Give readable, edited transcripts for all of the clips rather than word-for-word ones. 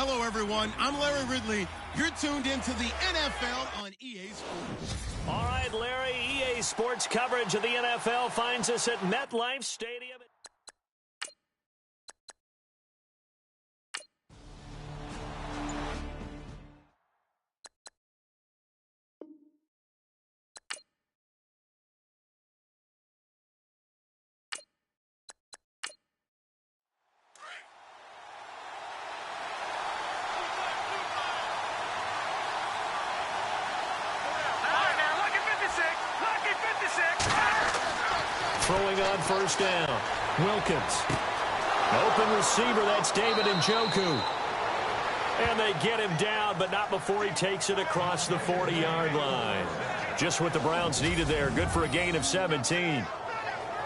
Hello, everyone. I'm Larry Ridley. You're tuned into the NFL on EA Sports. All right, Larry, EA Sports coverage of the NFL finds us at MetLife Stadium. Throwing on first down. Wilkins. Open receiver, that's David Njoku. And they get him down, but not before he takes it across the 40-yard line. Just what the Browns needed there. Good for a gain of 17.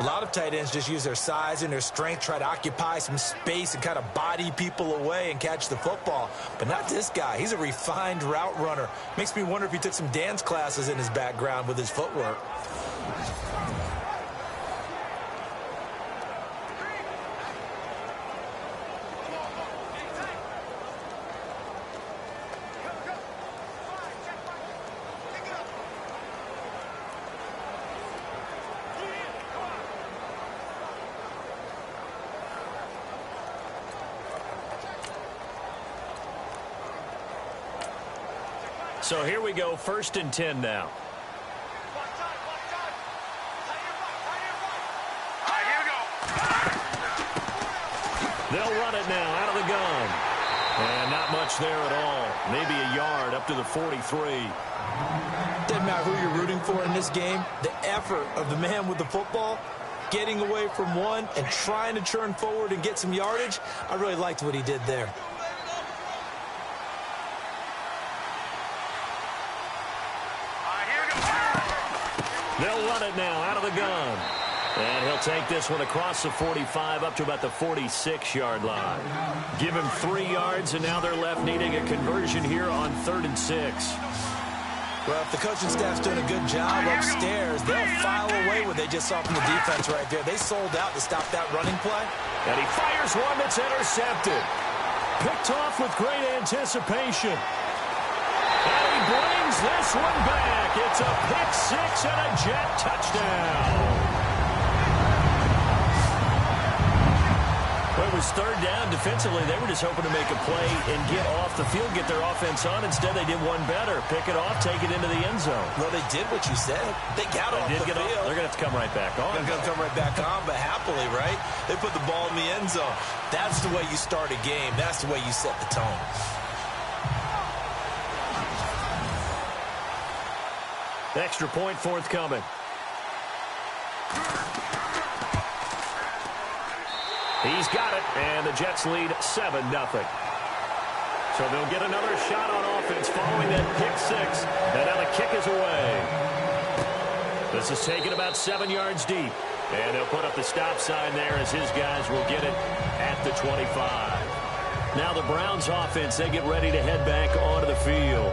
A lot of tight ends just use their size and their strength, try to occupy some space and kind of body people away and catch the football. But not this guy. He's a refined route runner. Makes me wonder if he took some dance classes in his background with his footwork. So here we go, 1st and 10 now. They'll run it now out of the gun. And not much there at all. Maybe a yard up to the 43. Doesn't matter who you're rooting for in this game. The effort of the man with the football, getting away from one and trying to turn forward and get some yardage. I really liked what he did there. They'll run it now out of the gun. And he'll take this one across the 45 up to about the 46-yard line. Give him 3 yards, and now they're left needing a conversion here on 3rd and 6. Well, if the coaching staff's doing a good job upstairs, they'll file away what they just saw from the defense right there. They sold out to stop that running play. And he fires one that's intercepted. Picked off with great anticipation. And he brings this one back. It's a pick-6 and a Jet touchdown. Well, it was 3rd down. Defensively, they were just hoping to make a play and get off the field, get their offense on. Instead, they did one better. Pick it off, take it into the end zone. Well, they did what you said. They got off the field. They're going to have to come right back on. They're going to come right back on, but happily, right? They put the ball in the end zone. That's the way you start a game. That's the way you set the tone. Extra point forthcoming. He's got it, and the Jets lead 7-0. So they'll get another shot on offense following that pick-6, and now the kick is away. This is taken about 7 yards deep, and they'll put up the stop sign there as his guys will get it at the 25. Now the Browns offense, they get ready to head back onto the field.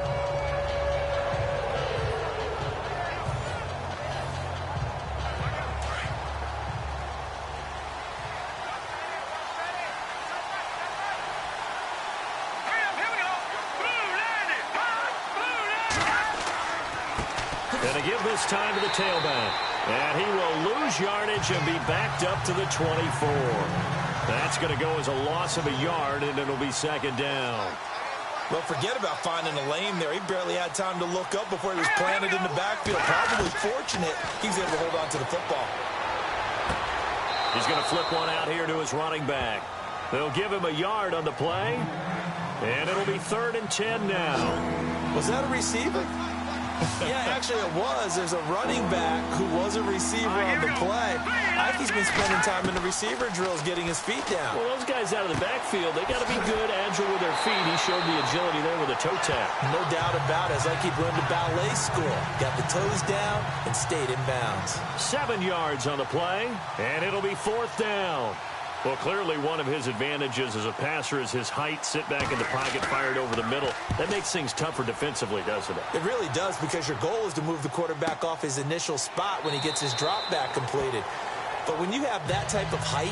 This time to the tailback, and he will lose yardage and be backed up to the 24. That's going to go as a loss of a yard, and it'll be 2nd down. Well, forget about finding a lane there. He barely had time to look up before he was planted in the backfield. Probably fortunate he's able to hold on to the football. He's going to flip one out here to his running back. They'll give him a yard on the play, and it'll be 3rd and 10 now. Was that a receiver? Yeah, actually it was. There's a running back who was a receiver on the play. I think he's been spending time in the receiver drills getting his feet down. Well, those guys out of the backfield, they got to be good, agile with their feet. He showed the agility there with a toe tap. No doubt about it. It's like he went to ballet school. Got the toes down and stayed in bounds. 7 yards on the play, and it'll be 4th down. Well, clearly one of his advantages as a passer is his height, sit back in the pocket, fired over the middle. That makes things tougher defensively, doesn't it? It really does, because your goal is to move the quarterback off his initial spot when he gets his drop back completed. But when you have that type of height,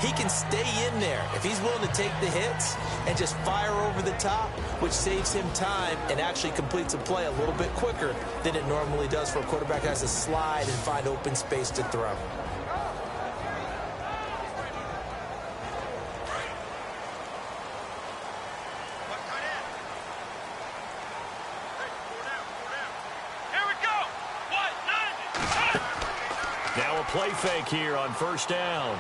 he can stay in there if he's willing to take the hits and just fire over the top, which saves him time and actually completes a play a little bit quicker than it normally does for a quarterback that has to slide and find open space to throw. Now a play fake here on first down.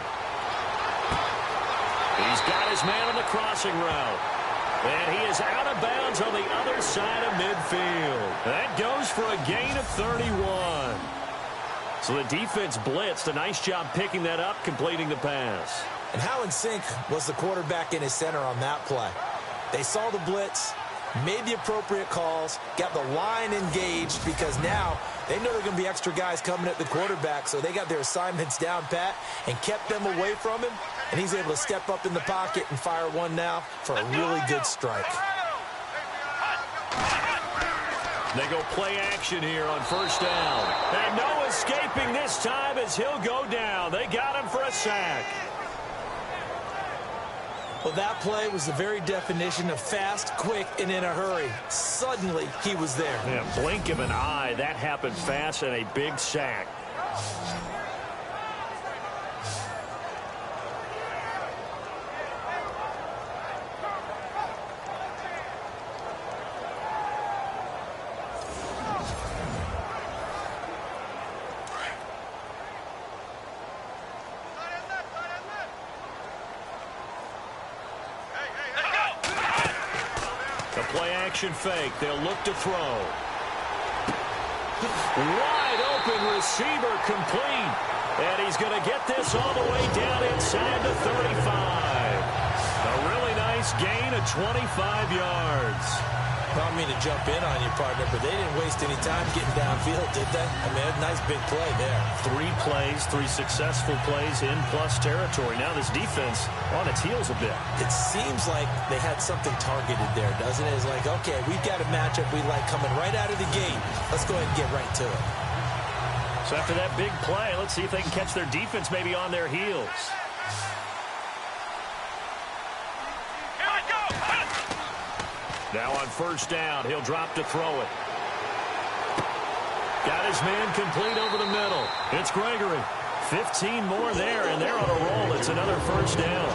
He's got his man on the crossing route. And he is out of bounds on the other side of midfield. That goes for a gain of 31. So the defense blitzed. A nice job picking that up, completing the pass. And how in sync was the quarterback in his center on that play? They saw the blitz, made the appropriate calls, got the line engaged because now they know there are going to be extra guys coming at the quarterback, so they got their assignments down pat and kept them away from him, and he's able to step up in the pocket and fire one now for a really good strike. They go play action here on first down. And no escaping this time as he'll go down. They got him for a sack. Well, that play was the very definition of fast, quick, and in a hurry. Suddenly, he was there. Yeah, blink of an eye. That happened fast and a big sack. Action fake. They'll look to throw. Wide open receiver complete. And he's going to get this all the way down inside the 35. A really nice gain of 25 yards. I don't mean to jump in on you, partner, but they didn't waste any time getting downfield, did they? I mean, a nice big play there. 3 plays, 3 successful plays in plus territory. Now this defense on its heels a bit. It seems like they had something targeted there, doesn't it? It's like, okay, we've got a matchup we like coming right out of the gate. Let's go ahead and get right to it. So after that big play, let's see if they can catch their defense maybe on their heels. Now on first down, he'll drop to throw it. Got his man complete over the middle. It's Gregory. 15 more there, and they're on a roll. It's another first down.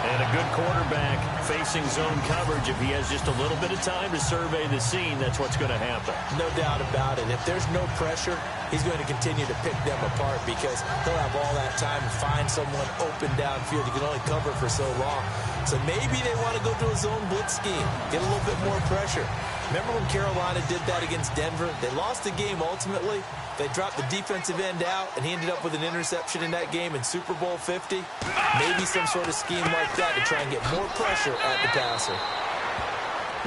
And a good quarterback facing zone coverage. If he has just a little bit of time to survey the scene, that's what's going to happen. No doubt about it. If there's no pressure, he's going to continue to pick them apart because he'll have all that time to find someone open downfield. He can only cover for so long. So maybe they want to go to a zone blitz scheme, get a little bit more pressure. Remember when Carolina did that against Denver? They lost the game ultimately. They dropped the defensive end out, and he ended up with an interception in that game in Super Bowl 50. Maybe some sort of scheme like that to try and get more pressure at the passer.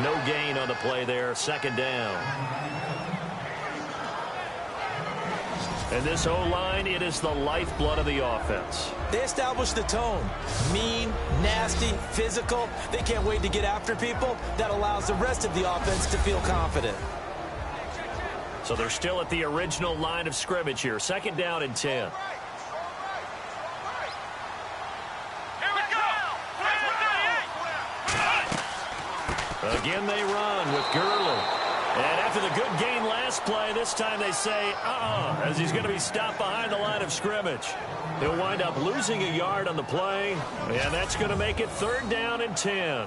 No gain on the play there. Second down. And this O-line, it is the lifeblood of the offense. They established the tone. Mean, nasty, physical. They can't wait to get after people. That allows the rest of the offense to feel confident. So they're still at the original line of scrimmage here. Second down and 10. Again they run with Gurley. And after the good gain last play, this time they say, as he's going to be stopped behind the line of scrimmage. He'll wind up losing a yard on the play, and that's going to make it third down and 10.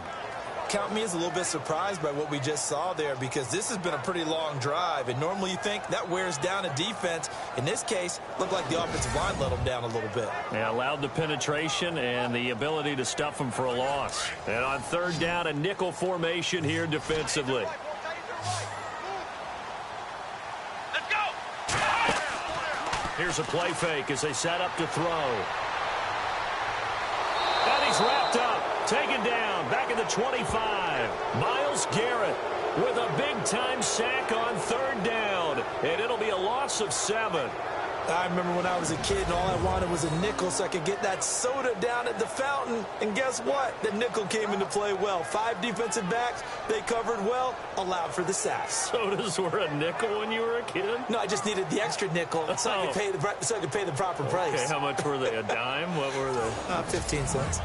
Count me as a little bit surprised by what we just saw there because this has been a pretty long drive, and normally you think that wears down a defense. In this case, looked like the offensive line let them down a little bit. Yeah, allowed the penetration and the ability to stuff them for a loss. And on third down, a nickel formation here defensively. Here's a play fake as they set up to throw. And he's wrapped up, taken down, back at the 25. Myles Garrett with a big-time sack on third down. And it'll be a loss of 7. I remember when I was a kid and all I wanted was a nickel so I could get that soda down at the fountain. And guess what? The nickel came into play well. 5 defensive backs, they covered well, allowed for the sacks. Sodas were a nickel when you were a kid? No, I just needed the extra nickel so I could pay the proper price. Okay, how much were they? A dime? What were they? 15 cents.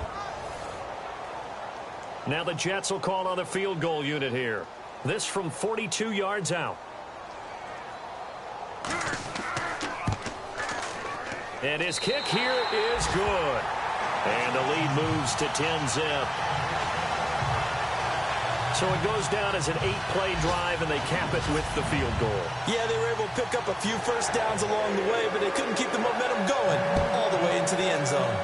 Now the Jets will call on the field goal unit here. This from 42 yards out. And his kick here is good. And the lead moves to 10-zip. So it goes down as an 8-play drive, and they cap it with the field goal. Yeah, they were able to pick up a few first downs along the way, but they couldn't keep the momentum going all the way into the end zone.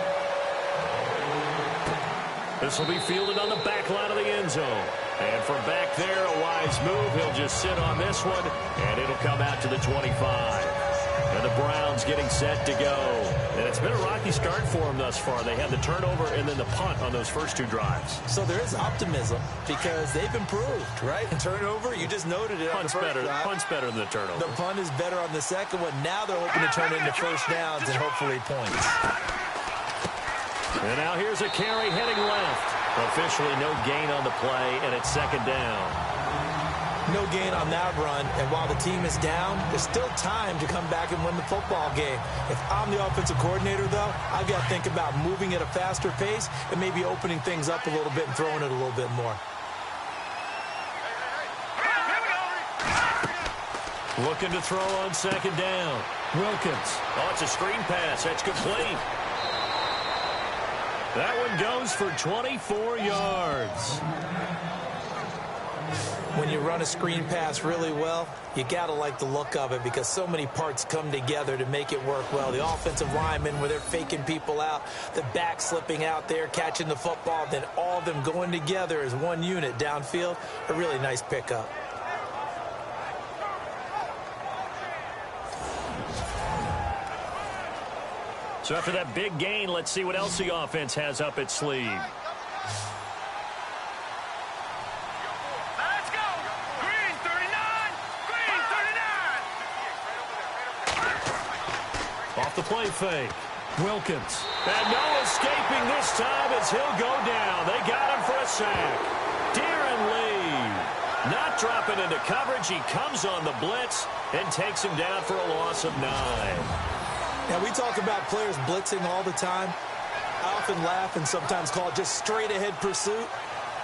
This will be fielded on the back line of the end zone. And from back there, a wise move. He'll just sit on this one, and it'll come out to the 25. And the Browns getting set to go. And it's been a rocky start for them thus far. They had the turnover and then the punt on those first 2 drives. So there is optimism because they've improved, right? And turnover, you just noted it. Punt's better than the turnover. The punt is better on the second one. Now they're hoping to turn it into first downs and hopefully points. And now here's a carry heading left. Officially no gain on the play, and it's second down. No gain on that run, and while the team is down, there's still time to come back and win the football game. If I'm the offensive coordinator, though, I've got to think about moving at a faster pace and maybe opening things up a little bit and throwing it a little bit more. Looking to throw on second down. Wilkins. Oh, it's a screen pass. That's complete. That one goes for 24 yards. When you run a screen pass really well, you got to like the look of it because so many parts come together to make it work well. The offensive linemen where they're faking people out, the back slipping out there, catching the football, then all of them going together as one unit downfield. A really nice pickup. So after that big gain, let's see what else the offense has up its sleeve. Let's go! Green 39! Green 39! Off the play fake. Wilkins. And no escaping this time as he'll go down. They got him for a sack. Darren Lee. Not dropping into coverage. He comes on the blitz and takes him down for a loss of 9. Now, we talk about players blitzing all the time. I often laugh and sometimes call it just straight-ahead pursuit.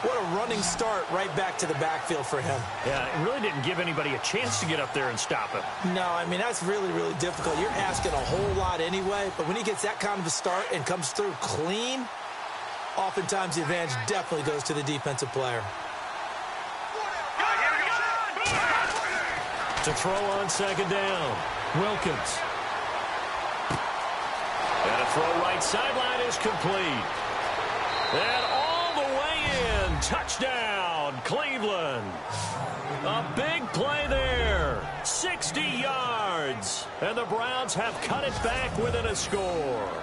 What a running start right back to the backfield for him. Yeah, it really didn't give anybody a chance to get up there and stop him. No, I mean, that's really, really difficult. You're asking a whole lot anyway, but when he gets that kind of a start and comes through clean, oftentimes the advantage definitely goes to the defensive player. To throw on second down, Wilkins. And a throw right sideline is complete. And all the way in. Touchdown, Cleveland. A big play there. 60 yards. And the Browns have cut it back within a score.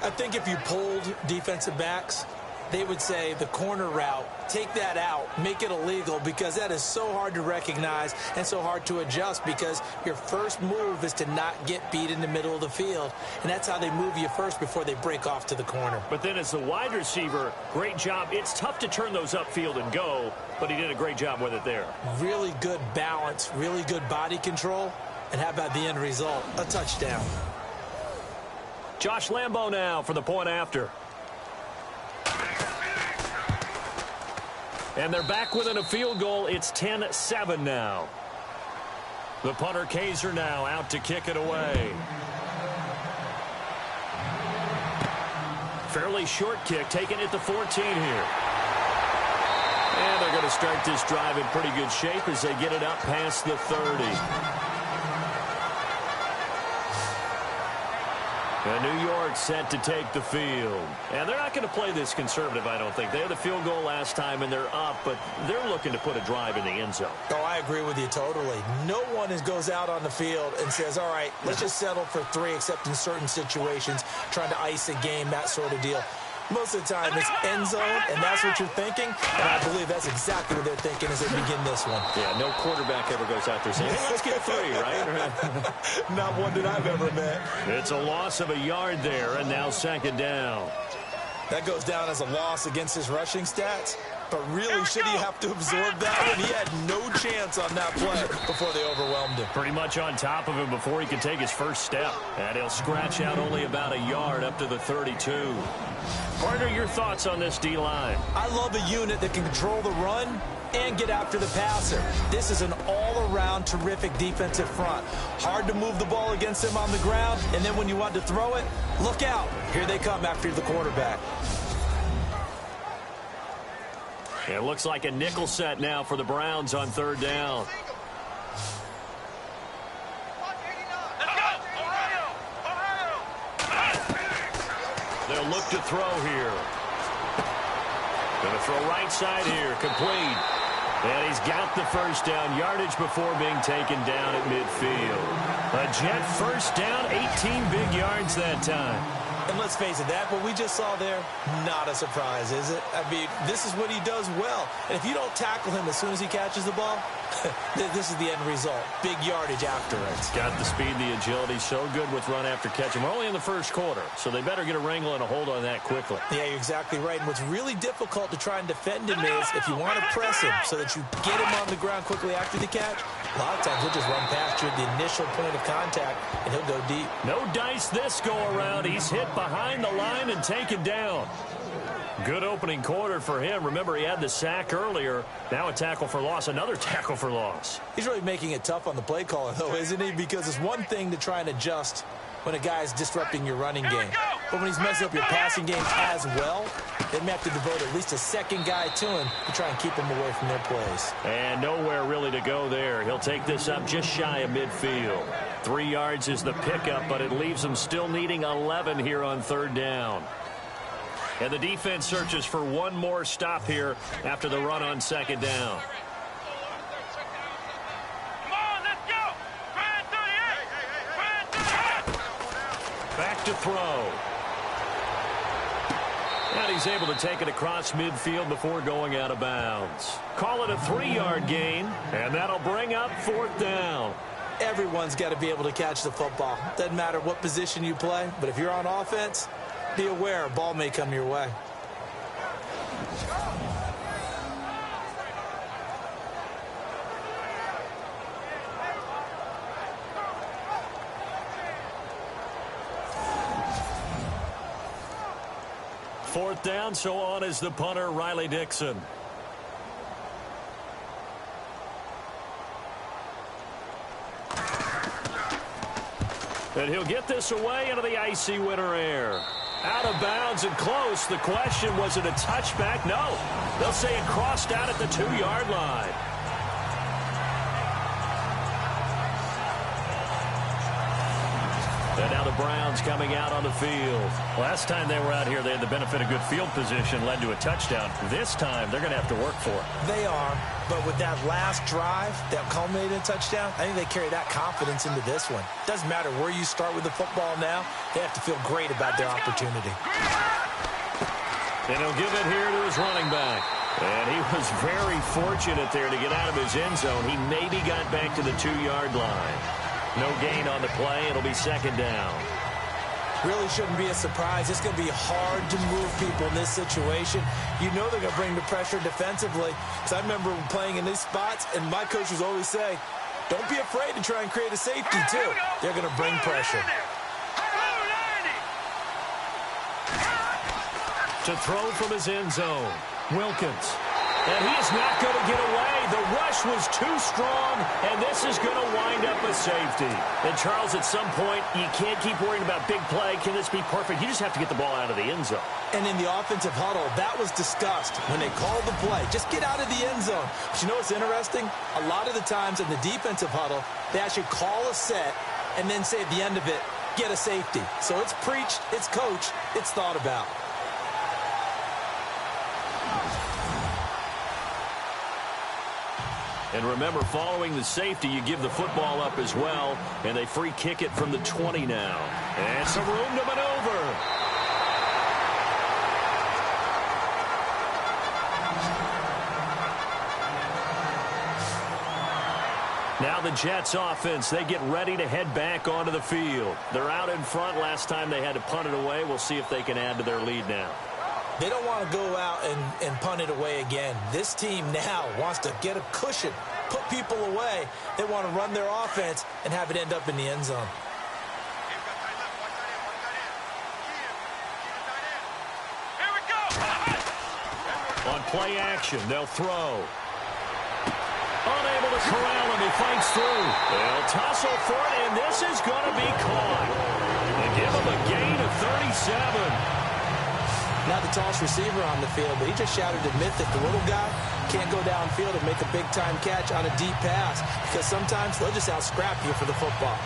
I think if you polled defensive backs, they would say the corner route, take that out, make it illegal because that is so hard to recognize and so hard to adjust because your first move is to not get beat in the middle of the field. And that's how they move you first before they break off to the corner. But then as the wide receiver, great job. It's tough to turn those upfield and go, but he did a great job with it there. Really good balance, really good body control. And how about the end result? A touchdown. Josh Lambo now for the point after. And they're back within a field goal. It's 10-7 now. The punter Kaiser now out to kick it away. Fairly short kick taken at the 14 here. And they're going to start this drive in pretty good shape as they get it up past the 30. And New York set to take the field. And they're not going to play this conservative, I don't think. They had the field goal last time, and they're up, but they're looking to put a drive in the end zone. Oh, I agree with you totally. No one goes out on the field and says, all right, let's just settle for 3, except in certain situations, trying to ice a game, that sort of deal. Most of the time, it's end zone, and that's what you're thinking. And I believe that's exactly what they're thinking as they begin this one. Yeah, no quarterback ever goes out there saying, hey, let's get 3, right? Not one that I've ever met. It's a loss of a yard there, and now 2nd down. That goes down as a loss against his rushing stats. But really, should he have to absorb that one? He had no chance on that play before they overwhelmed him. Pretty much on top of him before he could take his first step. And he'll scratch out only about a yard up to the 32. Partner, your thoughts on this D-line? I love a unit that can control the run and get after the passer. This is an all-around terrific defensive front. Hard to move the ball against them on the ground, and then when you want to throw it, look out. Here they come after the quarterback. It looks like a nickel set now for the Browns on 3rd down. They'll look to throw here. Going to throw right side here, complete. And he's got the first down, yardage before being taken down at midfield. A Jet first down, 18 big yards that time. And let's face it, that what we just saw there, not a surprise, is it? I mean, this is what he does well. And if you don't tackle him as soon as he catches the ball, this is the end result. Big yardage after it. It's got the speed, the agility, so good with run after catch. And we're only in the first quarter, so they better get a wrangle and a hold on that quickly. Yeah, you're exactly right. And what's really difficult to try and defend him is if you want to press him so that you get him on the ground quickly after the catch, a lot of times he'll just run past you at the initial point of contact, and he'll go deep. No dice this go-around. He's hit behind the line and taken down. Good opening quarter for him. Remember, he had the sack earlier. Now a tackle for loss, another tackle for loss. He's really making it tough on the play caller, though, isn't he? Because it's one thing to try and adjust when a guy's disrupting your running game. But when he's messing up your passing game as well, they may have to devote at least a second guy to him to try and keep him away from their plays. And nowhere really to go there. He'll take this up just shy of midfield. 3 yards is the pickup, but it leaves him still needing 11 here on 3rd down. And the defense searches for one more stop here after the run on 2nd down. Come on, let's go. Grand 38. Back to throw. And he's able to take it across midfield before going out of bounds. Call it a 3-yard gain, and that'll bring up 4th down. Everyone's got to be able to catch the football. Doesn't matter what position you play, but if you're on offense, be aware a ball may come your way. Fourth down, so on is the punter, Riley Dixon. And he'll get this away into the icy winter air. Out of bounds and close. The question, was it a touchback? No. They'll say it crossed out at the 2-yard line. And now the Browns coming out on the field. Last time they were out here, they had the benefit of good field position, led to a touchdown. This time, they're going to have to work for it. They are, but with that last drive that culminated in a touchdown, I think they carry that confidence into this one. Doesn't matter where you start with the football now, they have to feel great about their opportunity. And he'll give it here to his running back. And he was very fortunate there to get out of his end zone. He maybe got back to the 2-yard line. No gain on the play. It'll be 2nd down. Really shouldn't be a surprise. It's going to be hard to move people in this situation. You know they're going to bring the pressure defensively. Because I remember playing in these spots, and my coaches always say, don't be afraid to try and create a safety, too. They're going to bring pressure. To throw from his end zone, Wilkins. And he is not going to get away. The rush was too strong, and this is going to wind up a safety. And, Charles, at some point, you can't keep worrying about big play. Can this be perfect? You just have to get the ball out of the end zone. And in the offensive huddle, that was discussed when they called the play. Just get out of the end zone. But you know what's interesting? A lot of the times in the defensive huddle, they actually call a set and then say at the end of it, get a safety. So it's preached, it's coached, it's thought about. And remember, following the safety, you give the football up as well, and they free kick it from the 20 now. And some room to maneuver. Now the Jets offense, they get ready to head back onto the field. They're out in front. Last time they had to punt it away. We'll see if they can add to their lead now. They don't want to go out and punt it away again. This team now wants to get a cushion, put people away. They want to run their offense and have it end up in the end zone. Here we go. On play action, they'll throw. Unable to corral him, he fights through. They'll tussle for it, and this is going to be caught. They give him a gain of 37. Not the tallest receiver on the field, but he just shouted a myth that the little guy can't go downfield and make a big-time catch on a deep pass, because sometimes they'll just out-scrap you for the football.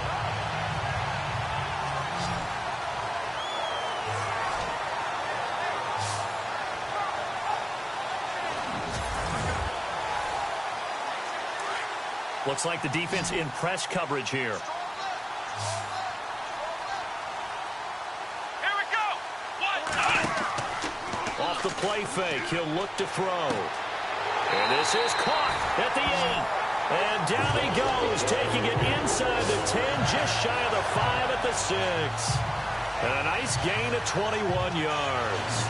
Looks like the defense in press coverage here. Here we go. Off the play fake, he'll look to throw. And this is caught at the 8. And down he goes, taking it inside the 10, just shy of the 5 at the 6. And a nice gain of 21 yards.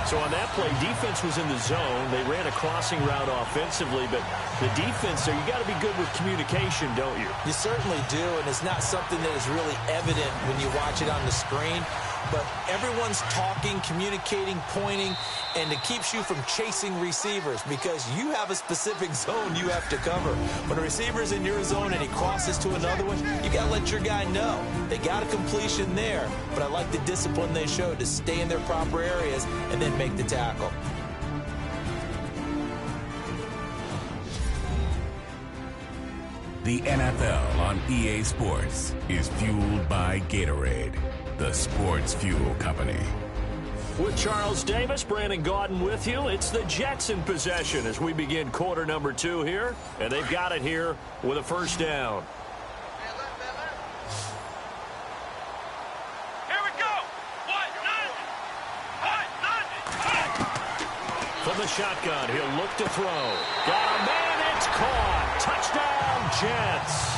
So on that play, defense was in the zone. They ran a crossing route offensively, but the defense there, you got to be good with communication, don't you? You certainly do, and it's not something that is really evident when you watch it on the screen. But everyone's talking, communicating, pointing, and it keeps you from chasing receivers because you have a specific zone you have to cover. When a receiver's in your zone and he crosses to another one, you got to let your guy know. They got a completion there, but I like the discipline they showed to stay in their proper areas and then make the tackle. The NFL on EA Sports is fueled by Gatorade, the sports fuel company. With Charles Davis, Brandon Gaudin with you. It's the Jets in possession as we begin quarter number 2 here. And they've got it here with a first down. Here we go. From the shotgun, he'll look to throw. Got a man, it's caught. Touchdown, Jets.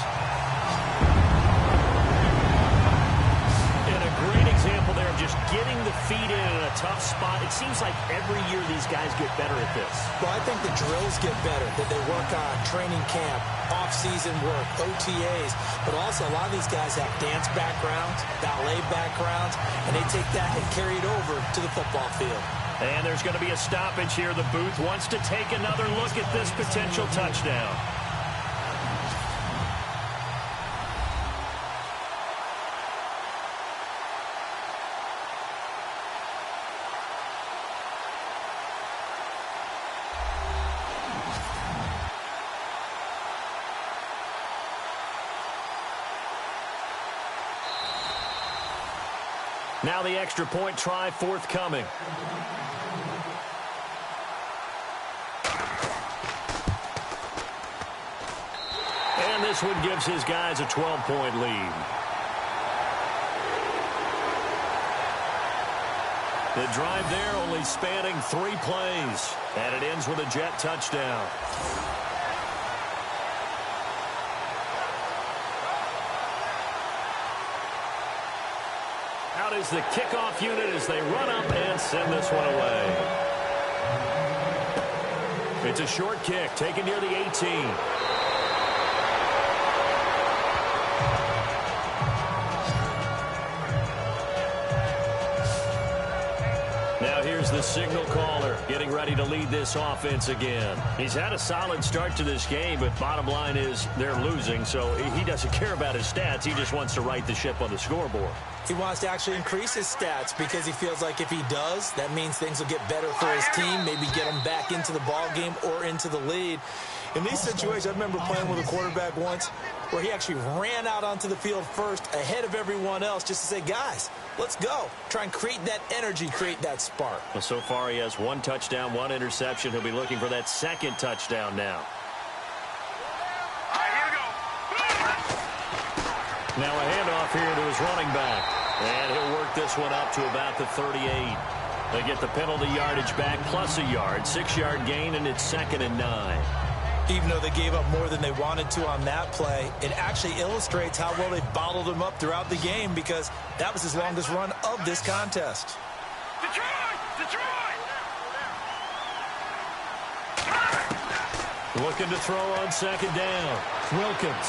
Great example there of just getting the feet in a tough spot. It seems like every year these guys get better at this. Well, I think the drills get better, that they work on training camp, off-season work, OTAs, but also a lot of these guys have dance backgrounds, ballet backgrounds, and they take that and carry it over to the football field. And there's going to be a stoppage here. The booth wants to take another look at this potential touchdown. Now the extra point try forthcoming. And this one gives his guys a 12-point lead. The drive there only spanning 3 plays. And it ends with a Jet touchdown. Out is the kickoff unit as they run up and send this one away. It's a short kick taken near the 18. Now here's the signal caller getting ready to lead this offense again. He's had a solid start to this game, but bottom line is they're losing, so he doesn't care about his stats. He just wants to right the ship on the scoreboard. He wants to actually increase his stats because he feels like if he does, that means things will get better for his team, maybe get him back into the ball game or into the lead. In these situations, I remember playing with a quarterback once where he actually ran out onto the field first ahead of everyone else just to say, guys, let's go. Try and create that energy, create that spark. Well, so far he has 1 touchdown, 1 interception. He'll be looking for that 2nd touchdown now. Now a handoff here to his running back. And he'll work this one up to about the 38. They get the penalty yardage back plus a yard. 6-yard gain, and it's 2nd and 9. Even though they gave up more than they wanted to on that play, it actually illustrates how well they bottled him up throughout the game because that was his longest run of this contest. Looking to throw on second down. Wilkins.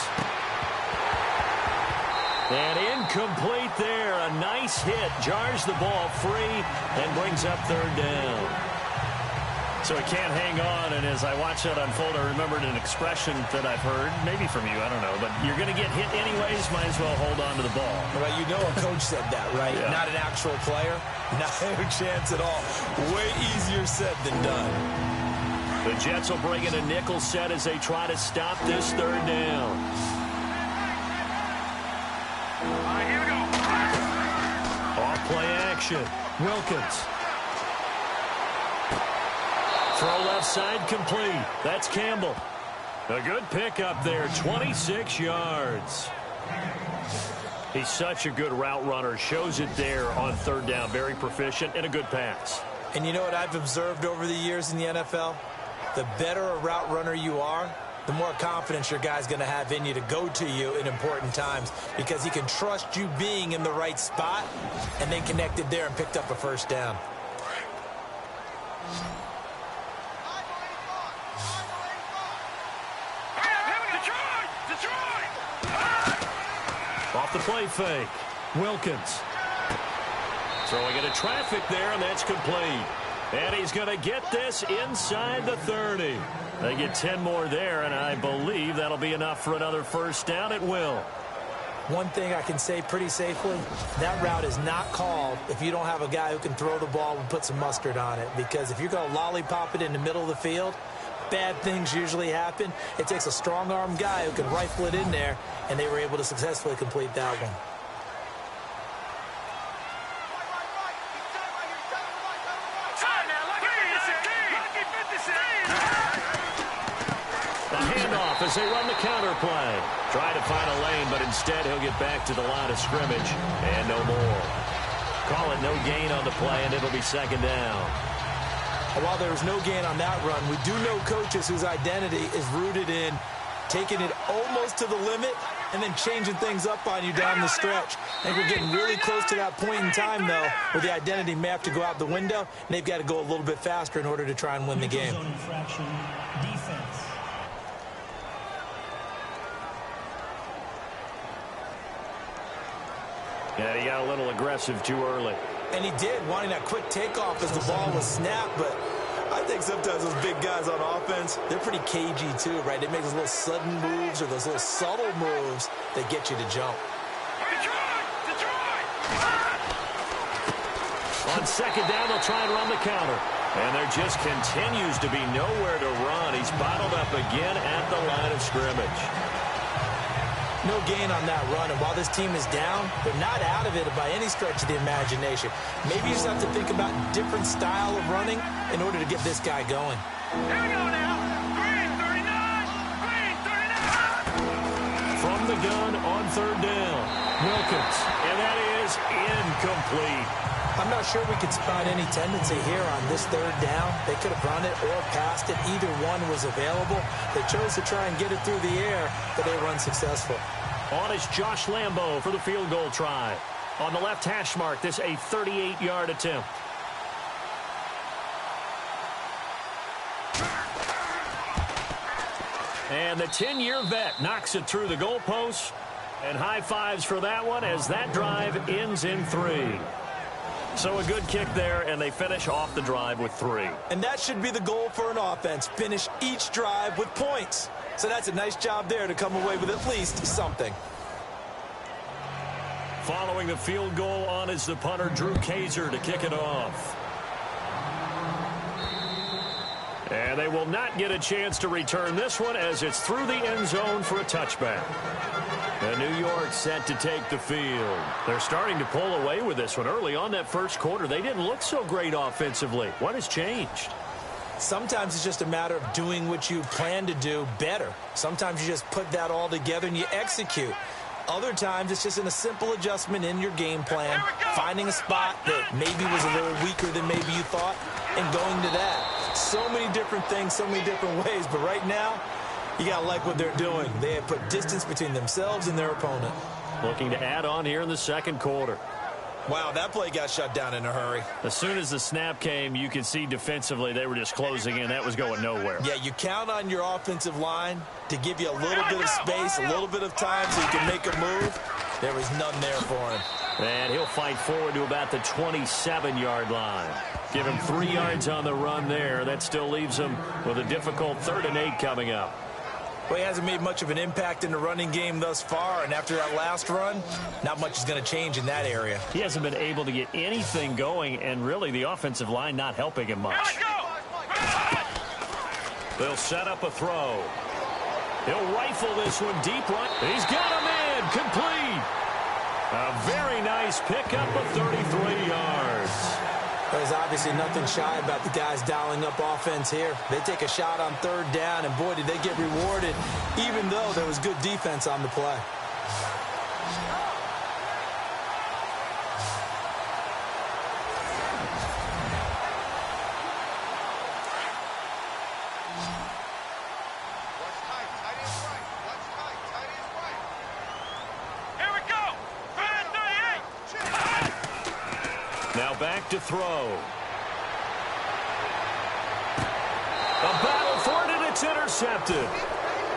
And incomplete there. A nice hit. Jars the ball free and brings up third down. So he can't hang on, and as I watch that unfold, I remembered an expression that I've heard, maybe from you, I don't know, but you're going to get hit anyways, might as well hold on to the ball. Well, you know a coach said that, right? Yeah. Not an actual player. Not a chance at all. Way easier said than done. The Jets will bring in a nickel set as they try to stop this third down. All right, here we go. Off play action. Wilkins. Throw left side complete. That's Campbell. A good pickup there, 26 yards. He's such a good route runner. Shows it there on third down. Very proficient and a good pass. And you know what I've observed over the years in the NFL? The better a route runner you are, the more confidence your guy's going to have in you to go to you in important times because he can trust you being in the right spot, and they connected there and picked up a first down. Off the play fake. Wilkins. Throwing into traffic there, and that's complete. And he's going to get this inside the 30. They get 10 more there, and I believe that'll be enough for another first down. It will. One thing I can say pretty safely, that route is not called if you don't have a guy who can throw the ball and put some mustard on it. Because if you're going to lollipop it in the middle of the field, bad things usually happen. It takes a strong-armed guy who can rifle it in there, and they were able to successfully complete that one. A handoff as they run the counter play. Try to find a lane, but instead he'll get back to the line of scrimmage. And no more. Call it no gain on the play, and it'll be second down. While there was no gain on that run, we do know coaches whose identity is rooted in taking it almost to the limit and then changing things up on you down the stretch. I think we're getting really close to that point in time, though, where the identity may have to go out the window, and they've got to go a little bit faster in order to try and win the game. Zone infraction, defense. Yeah, he got a little aggressive too early. And he did, wanting that quick takeoff as the ball was snapped, but I think sometimes those big guys on offense, they're pretty cagey too, right? They make those little sudden moves or those little subtle moves that get you to jump. On second down, they'll try and run the counter. And there just continues to be nowhere to run. He's bottled up again at the line of scrimmage. No gain on that run, and while this team is down, they're not out of it by any stretch of the imagination. Maybe you just have to think about a different style of running in order to get this guy going. Here we go now. Green 39. Green 39. From the gun on third down, Wilkins. And that is incomplete. I'm not sure we could spot any tendency here on this third down. They could have run it or passed it. Either one was available. They chose to try and get it through the air, but they were unsuccessful. On is Josh Lambo for the field goal try. On the left hash mark, this a 38-yard attempt. And the 10-year vet knocks it through the goalpost. And high fives for that one as that drive ends in 3. So a good kick there, and they finish off the drive with 3. And that should be the goal for an offense. Finish each drive with points. So that's a nice job there to come away with at least something. Following the field goal on is the punter, Drew Kaiser, to kick it off. And they will not get a chance to return this one as it's through the end zone for a touchback. And New York set to take the field. They're starting to pull away with this one. Early on that first quarter, they didn't look so great offensively. What has changed? Sometimes it's just a matter of doing what you plan to do better. Sometimes you just put that all together and you execute. Other times it's just in a simple adjustment in your game plan, finding a spot that maybe was a little weaker than maybe you thought, and going to that. So many different things, so many different ways, but right now, You got to like what they're doing. They have put distance between themselves and their opponent. Looking to add on here in the second quarter. Wow, that play got shut down in a hurry. As soon as the snap came, you could see defensively they were just closing in. That was going nowhere. Yeah, you count on your offensive line to give you a little bit of space, a little bit of time so you can make a move. There was none there for him. And he'll fight forward to about the 27-yard line. Give him 3 yards on the run there. That still leaves him with a difficult 3rd and 8 coming up. Well, he hasn't made much of an impact in the running game thus far, and after that last run, not much is going to change in that area. He hasn't been able to get anything going, and really the offensive line not helping him much. They'll set up a throw. He'll rifle this one deep right. He's got him in. Complete. A very nice pickup of 33 yards. There's obviously nothing shy about the guys dialing up offense here. They take a shot on 3rd down, and boy, did they get rewarded, even though there was good defense on the play. Now back to throw. A battle for it, and it's intercepted.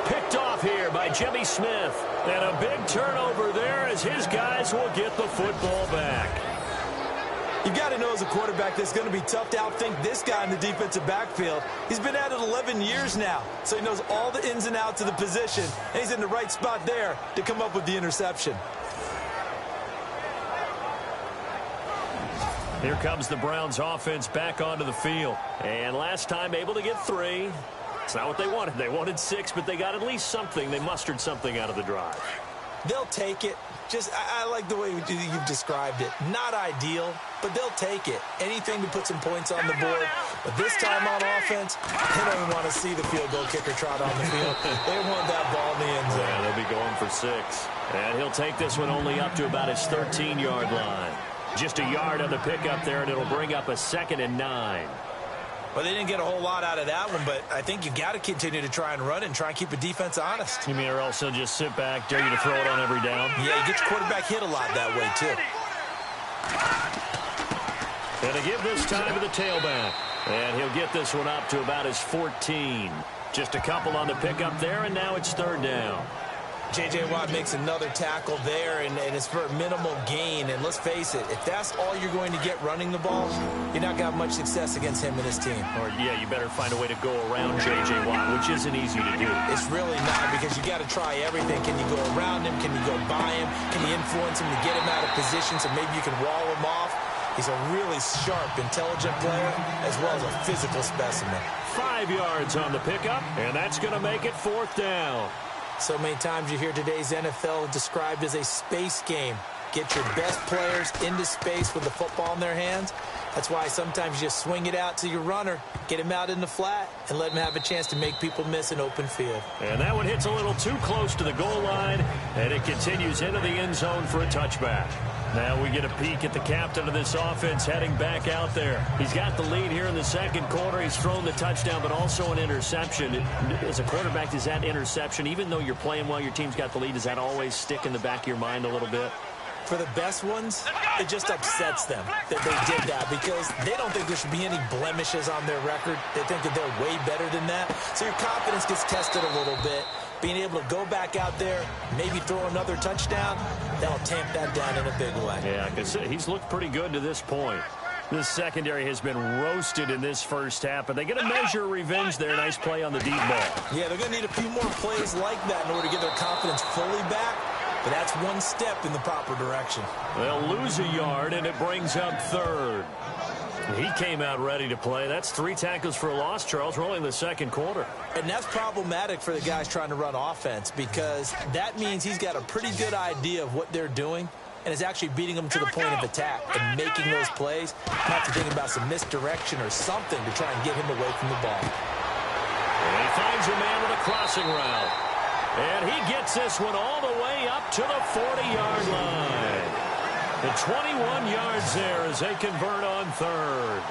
Picked off here by Jimmy Smith. And a big turnover there as his guys will get the football back. You've got to know as a quarterback that's going to be tough to outthink this guy in the defensive backfield. He's been at it 11 years now, so he knows all the ins and outs of the position, and he's in the right spot there to come up with the interception. Here comes the Browns offense back onto the field. And last time able to get 3. It's not what they wanted. They wanted 6, but they got at least something. They mustered something out of the drive. They'll take it. I like the way you've described it. Not ideal, but they'll take it. Anything to put some points on the board. But this time on offense, they don't even want to see the field goal kicker trot on the field. They want that ball in the end zone. Yeah, they'll be going for 6. And he'll take this one only up to about his 13-yard line. Just a yard on the pickup there, and it'll bring up a 2nd and 9. Well, they didn't get a whole lot out of that one, but I think you've got to continue to try and run it and try and keep the defense honest. You mean or else they'll just sit back, dare you to throw it on every down? Yeah, you get your quarterback hit a lot that way, too. And to give this time to the tailback. And he'll get this one up to about his 14. Just a couple on the pickup there, and now it's 3rd down. J.J. Watt makes another tackle there, and it's for a minimal gain. And let's face it, if that's all you're going to get running the ball, you're not going to have much success against him and his team. Or, yeah, you better find a way to go around J.J. Watt, which isn't easy to do. It's really not, because you got to try everything. Can you go around him? Can you go by him? Can you influence him to get him out of position so maybe you can wall him off? He's a really sharp, intelligent player, as well as a physical specimen. 5 yards on the pickup, and that's going to make it 4th down. So many times you hear today's NFL described as a space game. Get your best players into space with the football in their hands. That's why sometimes you just swing it out to your runner, get him out in the flat, and let him have a chance to make people miss an open field. And that one hits a little too close to the goal line, and it continues into the end zone for a touchback. Now we get a peek at the captain of this offense heading back out there. He's got the lead here in the second quarter. He's thrown the touchdown, but also an interception. As a quarterback, does that interception, even though you're playing well, your team's got the lead, does that always stick in the back of your mind a little bit? For the best ones, it just upsets them that they did that, because they don't think there should be any blemishes on their record. They think that they're way better than that. So your confidence gets tested a little bit. Being able to go back out there, maybe throw another touchdown, that'll tamp that down in a big way. Yeah, because he's looked pretty good to this point. This secondary has been roasted in this first half, but they get a measure of revenge there. Nice play on the deep ball. Yeah, they're going to need a few more plays like that in order to get their confidence fully back. But that's one step in the proper direction. They'll lose a yard, and it brings up 3rd. He came out ready to play. That's 3 tackles for a loss, Charles. We're only in the second quarter. And that's problematic for the guys trying to run offense, because that means he's got a pretty good idea of what they're doing and is actually beating them to the point of attack and making those plays, not to think about some misdirection or something to try and get him away from the ball. And he finds a man with a crossing route. And he gets this one all the way up to the 40-yard line. The 21 yards there as they convert on 3rd.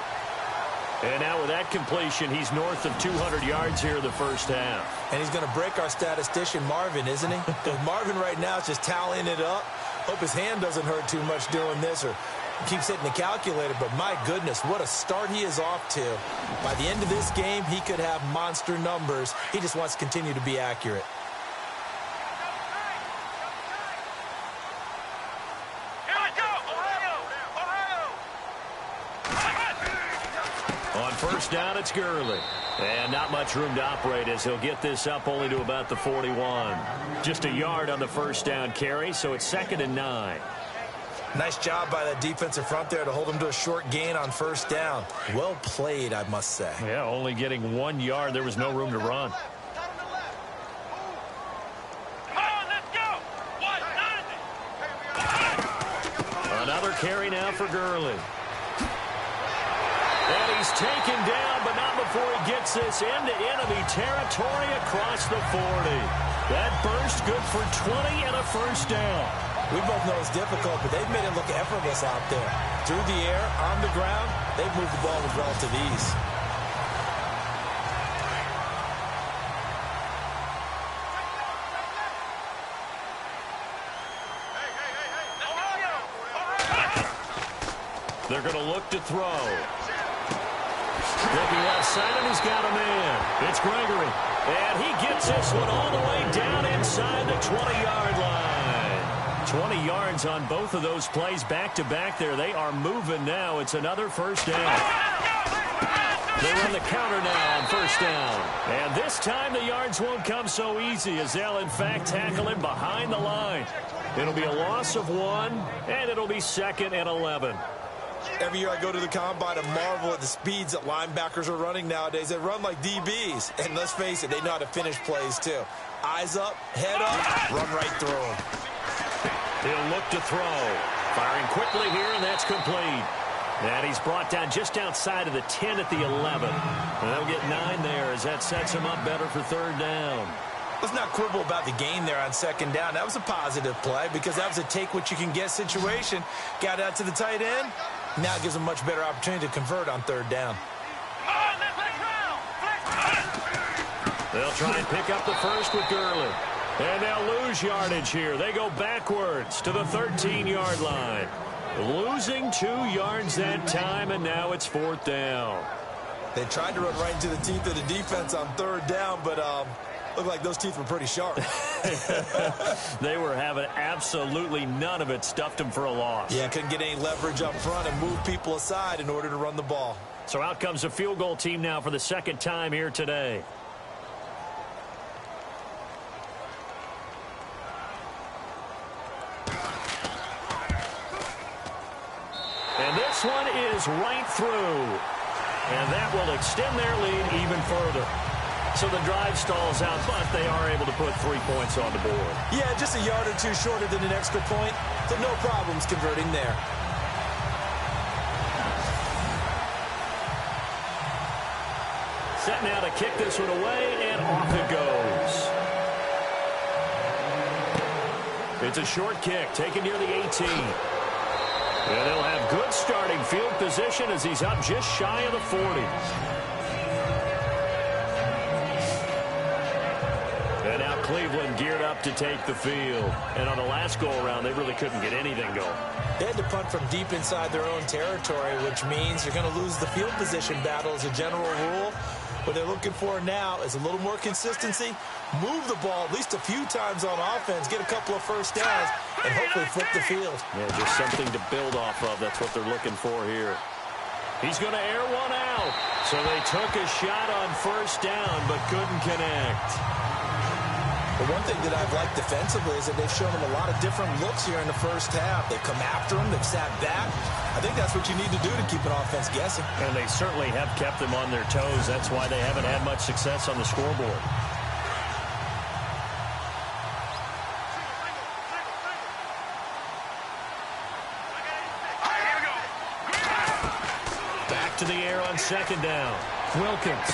And now with that completion, he's north of 200 yards here in the first half. And he's going to break our statistician, Marvin, isn't he? Because Marvin right now is just tallying it up. Hope his hand doesn't hurt too much doing this or keeps hitting the calculator. But my goodness, what a start he is off to. By the end of this game, he could have monster numbers. He just wants to continue to be accurate. On first down, it's Gurley. And not much room to operate as he'll get this up only to about the 41. Just a yard on the first down carry, so it's 2nd and 9. Nice job by that defensive front there to hold him to a short gain on first down. Well played, I must say. Yeah, only getting 1 yard. There was no room to run. Another carry now for Gurley. And he's taken down, but not before he gets this into enemy territory across the 40. That burst good for 20 and a first down. We both know it's difficult, but they've made it look effortless out there. Through the air, on the ground, they've moved the ball with relative ease. They're going to look to throw. Looking left side, and he's got a man. It's Gregory. And he gets this one all the way down inside the 20-yard line. 20 yards on both of those plays back-to-back there. They are moving now. It's another first down. They run the counter now on first down. And this time the yards won't come so easy as they'll, in fact, tackle him behind the line. It'll be a loss of 1, and it'll be 2nd and 11. Every year I go to the combine and marvel at the speeds that linebackers are running nowadays. They run like DBs. And let's face it, they know how to finish plays too. Eyes up, head up, run right through them. He'll look to throw. Firing quickly here, and that's complete. And he's brought down just outside of the 10 at the 11. And they'll get 9 there as that sets him up better for 3rd down. Let's not quibble about the gain there on 2nd down. That was a positive play because that was a take-what-you-can-get situation. Got out to the tight end. Now it gives them a much better opportunity to convert on 3rd down. They'll try and pick up the first with Gurley. And they'll lose yardage here. They go backwards to the 13-yard line. Losing 2 yards that time, and now it's 4th down. They tried to run right into the teeth of the defense on 3rd down, but looked like those teeth were pretty sharp. They were having absolutely none of it. Stuffed them for a loss. Yeah, couldn't get any leverage up front and move people aside in order to run the ball. So out comes a field goal team now for the 2nd time here today. And this one is right through. And that will extend their lead even further. So the drive stalls out, but they are able to put 3 points on the board. Yeah, just a yard or two shorter than an extra point, so no problems converting there. Set now to kick this one away, and off it goes. It's a short kick, taken near the 18. And they'll have good starting field position as he's up just shy of the 40. And now Cleveland geared up to take the field. And on the last go-around, they really couldn't get anything going. They had to punt from deep inside their own territory, which means you're going to lose the field position battle as a general rule. What they're looking for now is a little more consistency, move the ball at least a few times on offense, get a couple of first downs, and hopefully flip the field. Yeah, just something to build off of. That's what they're looking for here. He's going to air one out. So they took a shot on first down, but couldn't connect. The one thing that I've liked defensively is that they've shown them a lot of different looks here in the first half. They've come after them. They've sat back. I think that's what you need to do to keep an offense guessing. And they certainly have kept them on their toes. That's why they haven't had much success on the scoreboard. Back to the air on 2nd down. Wilkins.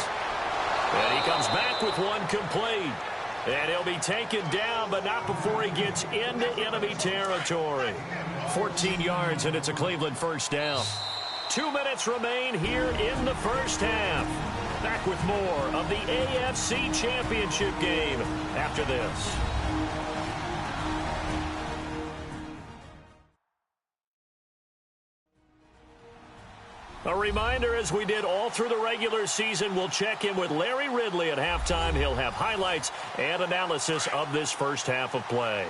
And he comes back with one complete. And he'll be taken down, but not before he gets into enemy territory. 14 yards, and it's a Cleveland first down. 2 minutes remain here in the first half. Back with more of the AFC Championship game after this. A reminder, as we did all through the regular season, we'll check in with Larry Ridley at halftime. He'll have highlights and analysis of this first half of play.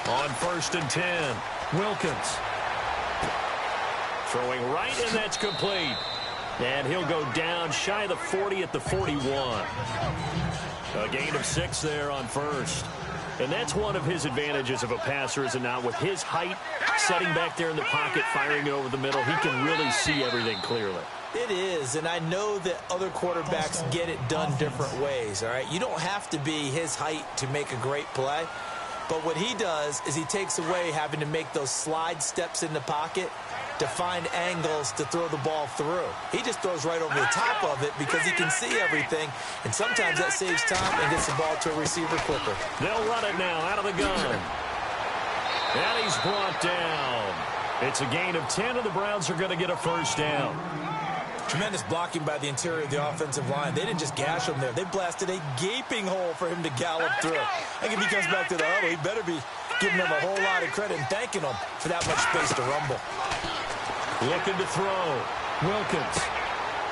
On 1st and 10, Wilkins. Throwing right, and that's complete. And he'll go down shy of the 40 at the 41. A gain of 6 there on 1st. And that's one of his advantages of a passer, is it not? With his height, setting back there in the pocket, firing it over the middle, he can really see everything clearly. It is, and I know that other quarterbacks get it done different ways, all right? You don't have to be his height to make a great play. But what he does is he takes away having to make those slide steps in the pocket to find angles to throw the ball through. He just throws right over the top of it because he can see everything, and sometimes that saves time and gets the ball to a receiver quicker. They'll run it now out of the gun. And he's brought down. It's a gain of 10, and the Browns are going to get a first down. Tremendous blocking by the interior of the offensive line. They didn't just gash him there. They blasted a gaping hole for him to gallop through. I think if he comes back to the huddle, he better be giving them a whole lot of credit and thanking them for that much space to rumble. Looking to throw. Wilkins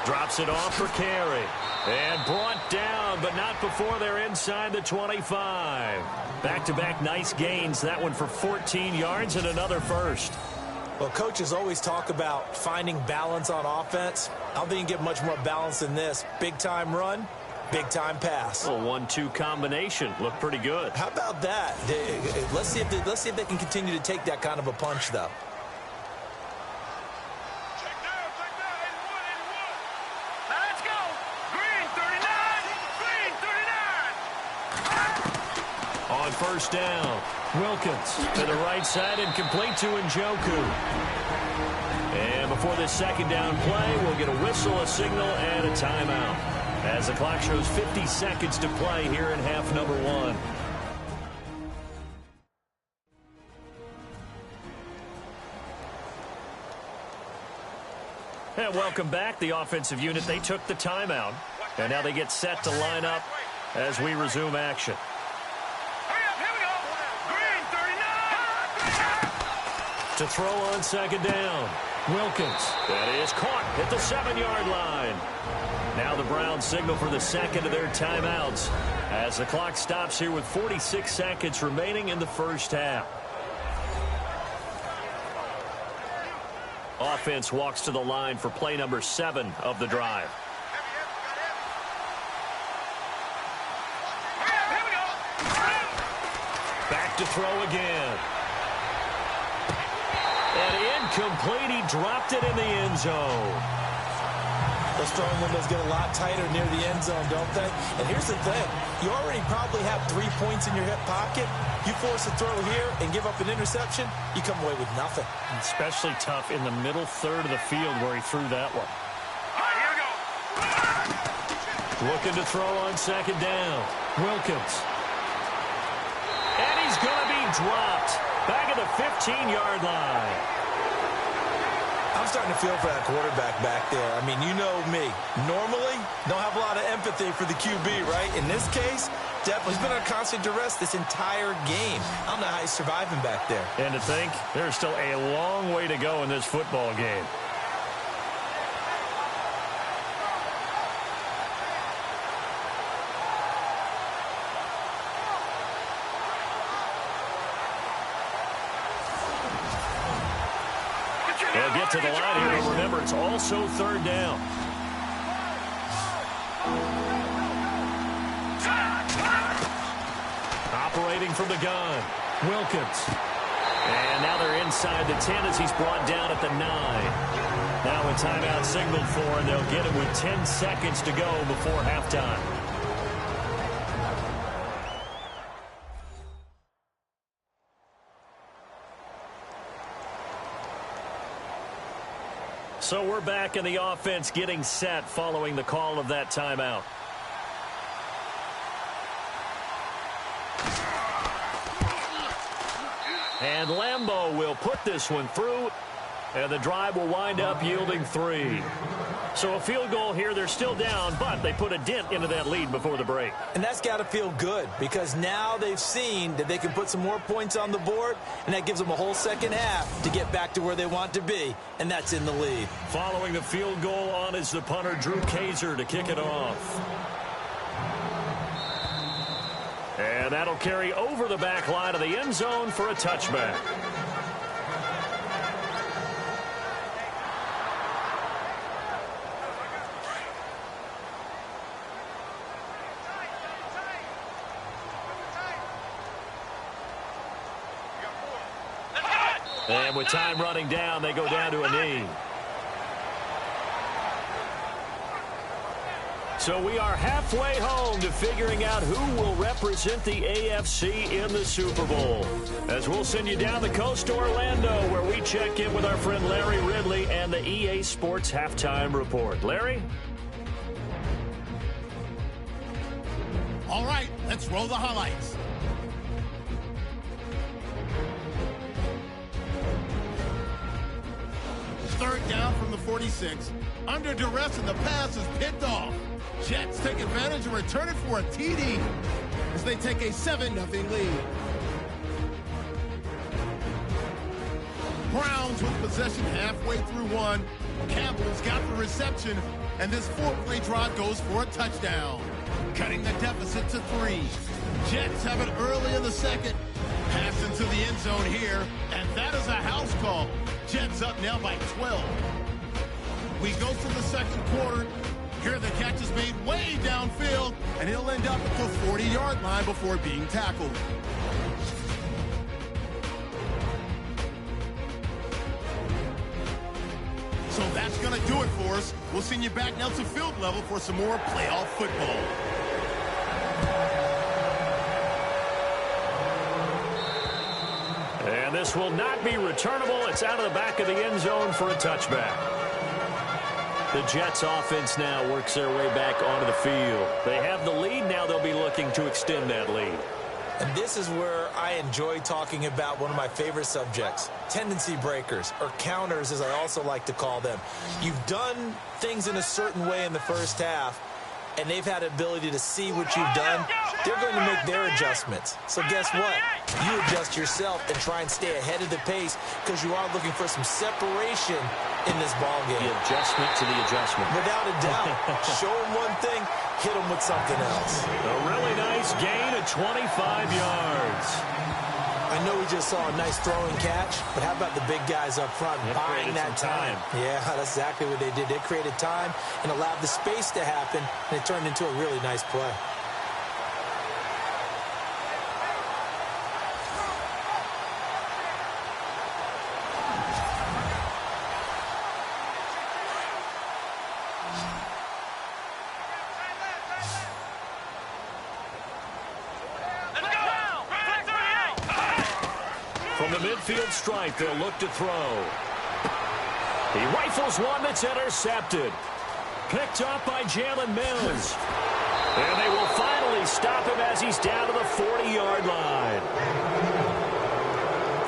drops it off for carry. And brought down, but not before they're inside the 25. Back-to-back nice gains. That one for 14 yards and another first. Well, coaches always talk about finding balance on offense. I don't think you can get much more balance than this. Big-time run, big-time pass. A 1-2 combination. Looked pretty good. How about that? Let's see if they can continue to take that kind of a punch, though. Let's go. Green 39. Green 39. On 1st down, Wilkins to the right side and complete to Njoku. And before this 2nd down play, we'll get a whistle, a signal, and a timeout, as the clock shows 50 seconds to play here in half number 1. And welcome back. The offensive unit, they took the timeout, and now they get set to line up as we resume action. To throw on 2nd down, Wilkins. That is caught at the 7-yard line. Now the Browns signal for the 2nd of their timeouts as the clock stops here with 46 seconds remaining in the first half. Offense walks to the line for play number 7 of the drive. Back to throw again. And incomplete. He dropped it in the end zone. Those throwing windows get a lot tighter near the end zone, don't they? And here's the thing. You already probably have 3 points in your hip pocket. You force a throw here and give up an interception, you come away with nothing. Especially tough in the middle third of the field where he threw that one. Looking to throw on 2nd down. Wilkins. And he's going to be dropped. Back at the 15-yard line. I'm starting to feel for that quarterback back there. I mean, you know me. Normally, don't have a lot of empathy for the QB, right? In this case, definitely he's been under constant duress this entire game. I don't know how he's surviving back there. And to think, there's still a long way to go in this football game. They'll get to the line here, but remember, it's also 3rd down. Operating from the gun, Wilkins. And now they're inside the 10 as he's brought down at the 9. Now a timeout signaled for, and they'll get it with 10 seconds to go before halftime. So we're back in the offense getting set following the call of that timeout. And Lambeau will put this one through, and the drive will wind up yielding 3. So a field goal here. They're still down, but they put a dent into that lead before the break. And that's got to feel good because now they've seen that they can put some more points on the board, and that gives them a whole second half to get back to where they want to be, and that's in the lead. Following the field goal on is the punter, Drew Kaiser, to kick it off. And that'll carry over the back line of the end zone for a touchback. And with time running down, they go down to a knee. So we are halfway home to figuring out who will represent the AFC in the Super Bowl. As we'll send you down the coast to Orlando, where we check in with our friend Larry Ridley and the EA Sports Halftime Report. Larry? All right, let's roll the highlights. Third down from the 46. Under duress, and the pass is picked off. Jets take advantage and return it for a TD as they take a 7-0 lead. Browns with possession halfway through one. Campbell's got the reception, and this 4-play drive goes for a touchdown, cutting the deficit to 3. Jets have it early in the second. Pass into the end zone here, and that is a house call. Jets up now by 12. We go to the second quarter. Here the catch is made way downfield, and he'll end up at the 40-yard line before being tackled. So that's going to do it for us. We'll send you back now to field level for some more playoff football. And this will not be returnable. It's out of the back of the end zone for a touchback. The Jets offense now works their way back onto the field. They have the lead. Now they'll be looking to extend that lead. And this is where I enjoy talking about one of my favorite subjects, tendency breakers, or counters as I also like to call them. You've done things in a certain way in the first half, and they've had the ability to see what you've done. They're going to make their adjustments. So guess what? You adjust yourself and try and stay ahead of the pace because you are looking for some separation in this ball game. The adjustment to the adjustment. Without a doubt. Show them one thing, hit them with something else. A really nice gain of 25 yards. I know we just saw a nice throwing catch, but how about the big guys up front buying that time? Yeah, that's exactly what they did. They created time and allowed the space to happen, and it turned into a really nice play. From the midfield stripe, they'll look to throw. He rifles one that's intercepted. Picked up by Jalen Mills. And they will finally stop him as he's down to the 40-yard line.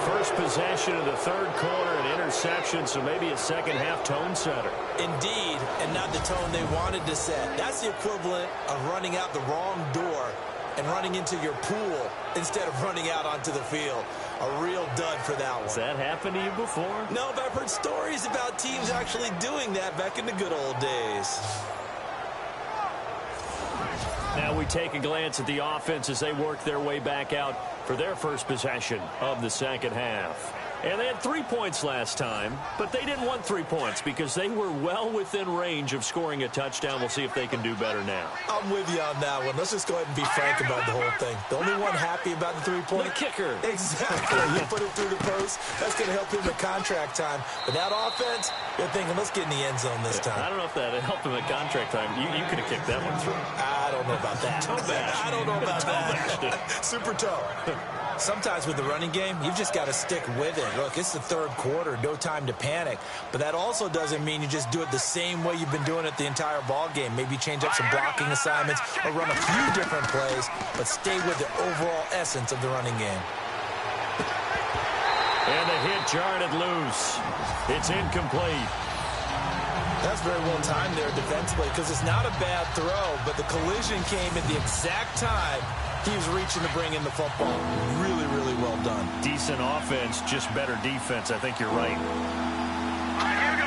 First possession of the third quarter, an interception, so maybe a second-half tone setter. Indeed, and not the tone they wanted to set. That's the equivalent of running out the wrong door and running into your pool instead of running out onto the field. A real dud for that one. Has that happened to you before? No, but I've heard stories about teams actually doing that back in the good old days. Now we take a glance at the offense as they work their way back out for their first possession of the second half. And they had 3 points last time, but they didn't want 3 points because they were well within range of scoring a touchdown. We'll see if they can do better now. I'm with you on that one. Let's just go ahead and be frank about the whole thing. The only one happy about the 3-point? The kicker. Exactly. You put it through the post. That's going to help him at contract time. But that offense, they're thinking, let's get in the end zone this time. I don't know if that helped him at contract time. You could have kicked that one through. I don't know about that. Toe bash. I don't know about Toe that. Super toe. Sometimes with the running game, you've just got to stick with it. Look, it's the third quarter, no time to panic. But that also doesn't mean you just do it the same way you've been doing it the entire ball game. Maybe change up some blocking assignments or run a few different plays, but stay with the overall essence of the running game. And the hit jarred it loose. It's incomplete. That's very well timed there defensively because it's not a bad throw, but the collision came at the exact time he was reaching to bring in the football. Really, really well done. Decent offense, just better defense. I think you're right. Here we go.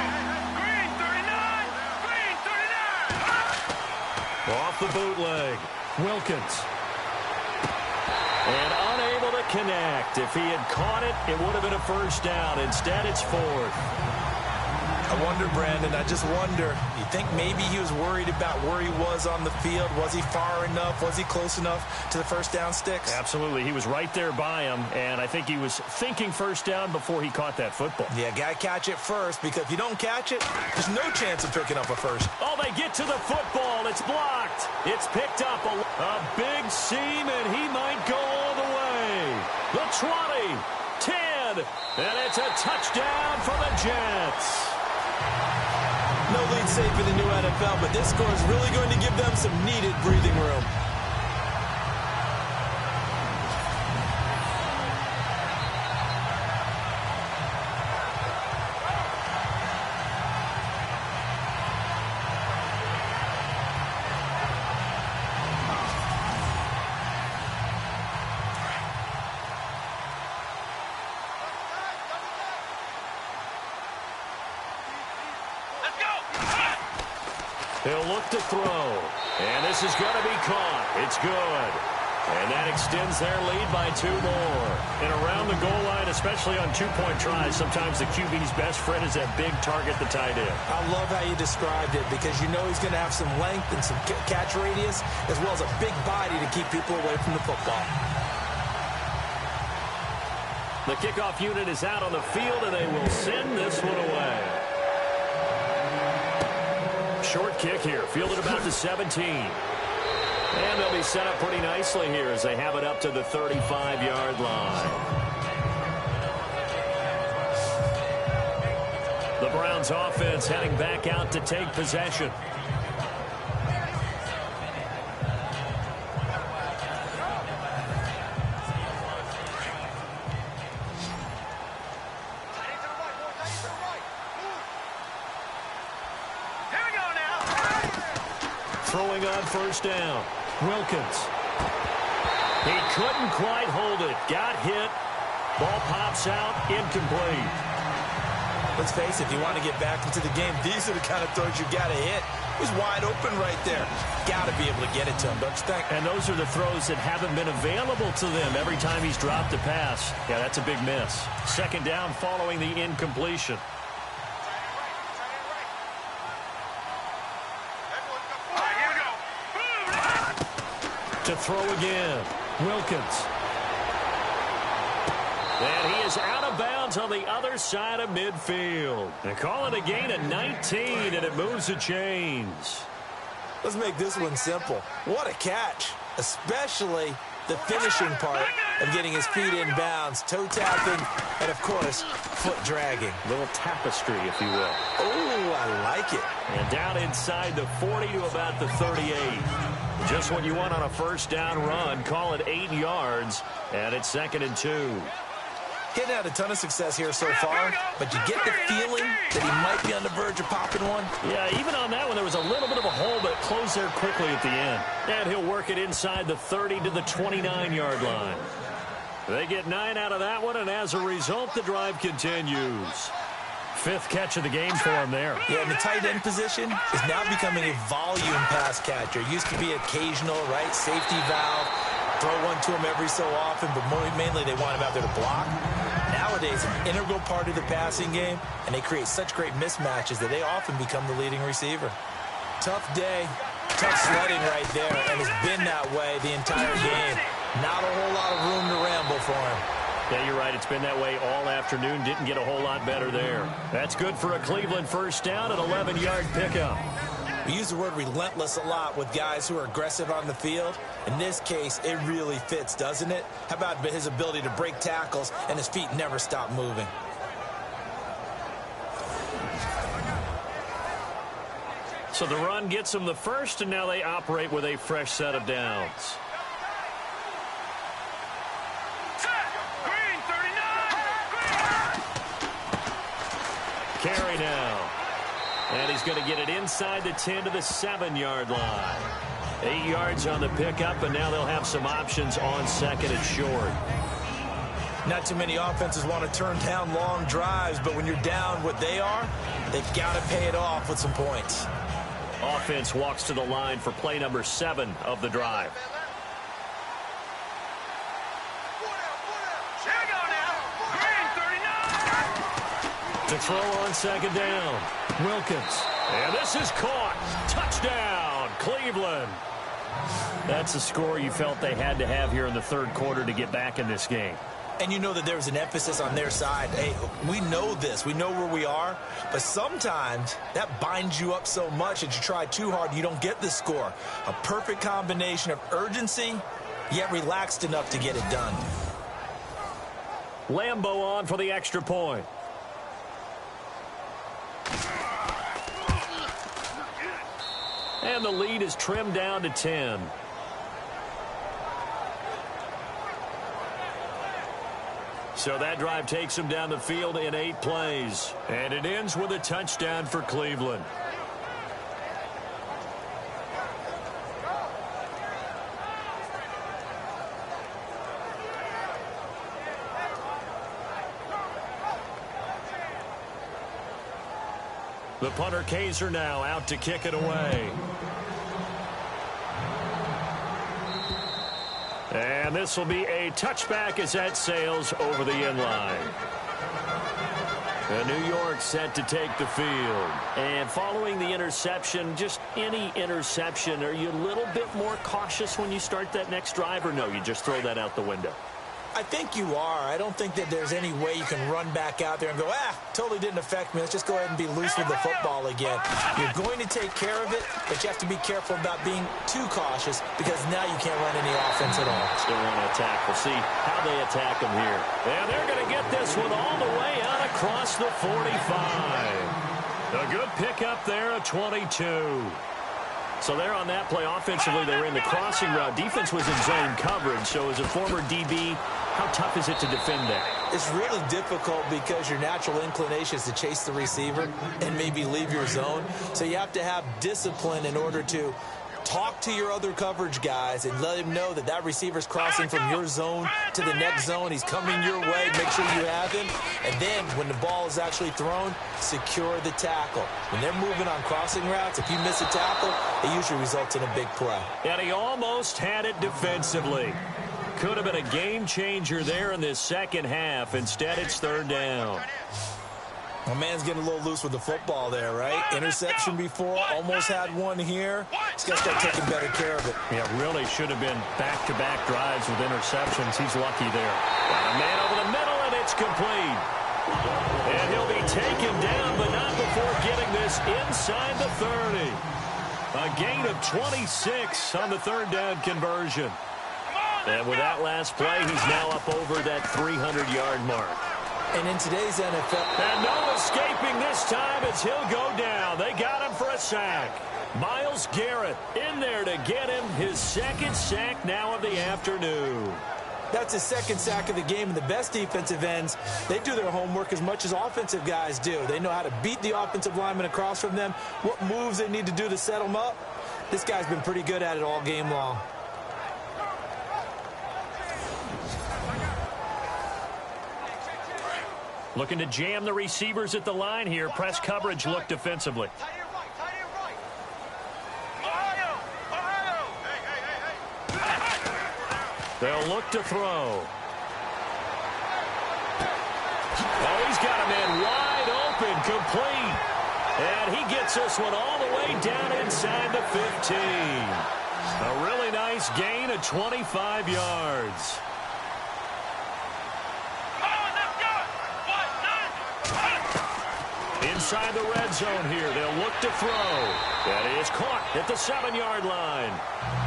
Green 39. Green 39. Off the bootleg. Wilkins. And unable to connect. If he had caught it, it would have been a first down. Instead, it's fourth. I wonder, Brandon, I just wonder, you think maybe he was worried about where he was on the field? Was he far enough? Was he close enough to the first down sticks? Absolutely. He was right there by him, and I think he was thinking first down before he caught that football. Yeah, got to catch it first, because if you don't catch it, there's no chance of picking up a first. Oh, they get to the football. It's blocked. It's picked up a big seam, and he might go all the way. The 20, 10, and it's a touchdown for the Jets. No lead safe in the new NFL, but this score is really going to give them some needed breathing room. He'll look to throw. And this is going to be caught. It's good. And that extends their lead by 2 more. And around the goal line, especially on two-point tries, sometimes the QB's best friend is that big target, the tight end. I love how you described it because you know he's going to have some length and some catch radius as well as a big body to keep people away from the football. The kickoff unit is out on the field, and they will send this one away. Short kick here, fielded about the 17. And they'll be set up pretty nicely here as they have it up to the 35-yard line. The Browns offense heading back out to take possession. Throwing on first down. Wilkins. He couldn't quite hold it. Got hit. Ball pops out. Incomplete. Let's face it, if you want to get back into the game, these are the kind of throws you got to hit. He was wide open right there. Got to be able to get it to him, don't you think? And those are the throws that haven't been available to them every time he's dropped a pass. Yeah, that's a big miss. Second down following the incompletion. To throw again. Wilkins. And he is out of bounds on the other side of midfield. They call it a gain of 19, and it moves the chains. Let's make this one simple. What a catch, especially the finishing part of getting his feet in bounds, toe tapping, and, of course, foot dragging. Little tapestry, if you will. Oh, I like it. And down inside the 40 to about the 38. Just what you want on a first down run. Call it 8 yards, and it's 2nd and 2. Getting had a ton of success here so far, but you get the feeling that he might be on the verge of popping one. Yeah, even on that one, there was a little bit of a hole, but it closed there quickly at the end. And he'll work it inside the 30 to the 29-yard line. They get 9 out of that one, and as a result, the drive continues. 5th catch of the game for him there. Yeah, and the tight end position is now becoming a volume pass catcher. Used to be occasional, right, safety valve. Throw one to him every so often, but mainly they want him out there to block. Nowadays, an integral part of the passing game, and they create such great mismatches that they often become the leading receiver. Tough day, tough sledding right there, and it's been that way the entire game. Not a whole lot of room to ramble for him. Yeah, you're right. It's been that way all afternoon. Didn't get a whole lot better there. That's good for a Cleveland first down, an 11-yard pickup. We use the word relentless a lot with guys who are aggressive on the field. In this case, it really fits, doesn't it? How about his ability to break tackles and his feet never stop moving? So the run gets them the first, and now they operate with a fresh set of downs. Green 39. carry now. And he's going to get it inside the 10 to the 7-yard line. 8 yards on the pickup, and now they'll have some options on second and short. Not too many offenses want to turn down long drives, but when you're down what they are, they've got to pay it off with some points. Offense walks to the line for play number 7 of the drive. To throw on second down, Wilkins. And this is caught. Touchdown, Cleveland. That's a score you felt they had to have here in the third quarter to get back in this game. And you know that there's an emphasis on their side. Hey, we know this. We know where we are. But sometimes that binds you up so much that you try too hard, you don't get the score. A perfect combination of urgency, yet relaxed enough to get it done. Lambeau on for the extra point. And the lead is trimmed down to 10. So that drive takes them down the field in 8 plays. And it ends with a touchdown for Cleveland. The punter Kaiser now out to kick it away. And this will be a touchback as that sails over the end line. And New York set to take the field. And following the interception, just any interception, are you a little bit more cautious when you start that next drive, or no, you just throw that out the window? I think you are. I don't think that there's any way you can run back out there and go, totally didn't affect me. Let's just go ahead and be loose with the football again. You're going to take care of it, but you have to be careful about being too cautious because now you can't run any offense at all. Still want to attack. We'll see how they attack them here. And they're going to get this one all the way out across the 45. A good pickup there at 22. So there on that play, offensively, they were in the crossing route. Defense was in zone coverage. So as a former DB, how tough is it to defend that? It's really difficult because your natural inclination is to chase the receiver and maybe leave your zone. So you have to have discipline in order to talk to your other coverage guys and let him know that that receiver's crossing from your zone to the next zone. He's coming your way. Make sure you have him. And then when the ball is actually thrown, secure the tackle. When they're moving on crossing routes, if you miss a tackle, it usually results in a big play. And he almost had it defensively. Could have been a game changer there in this second half. Instead, it's third down. My man's getting a little loose with the football there, right? Interception before, almost had one here. He's got to start taking better care of it. Yeah, really should have been back-to-back drives with interceptions. He's lucky there. Got a man over the middle, and it's complete. And he'll be taken down, but not before getting this inside the 30. A gain of 26 on the third down conversion. And with that last play, he's now up over that 300-yard mark. And in today's NFL... And no escaping this time as he'll go down. They got him for a sack. Myles Garrett in there to get him his second sack now of the afternoon. That's his second sack of the game, and the best defensive ends, they do their homework as much as offensive guys do. They know how to beat the offensive lineman across from them, what moves they need to do to set them up. This guy's been pretty good at it all game long. Looking to jam the receivers at the line here. Press coverage look defensively. They'll look to throw. Oh, he's got a man wide open, complete. And he gets this one all the way down inside the 15. A really nice gain of 25 yards. Inside the red zone here. They'll look to throw. That is caught at the 7-yard line.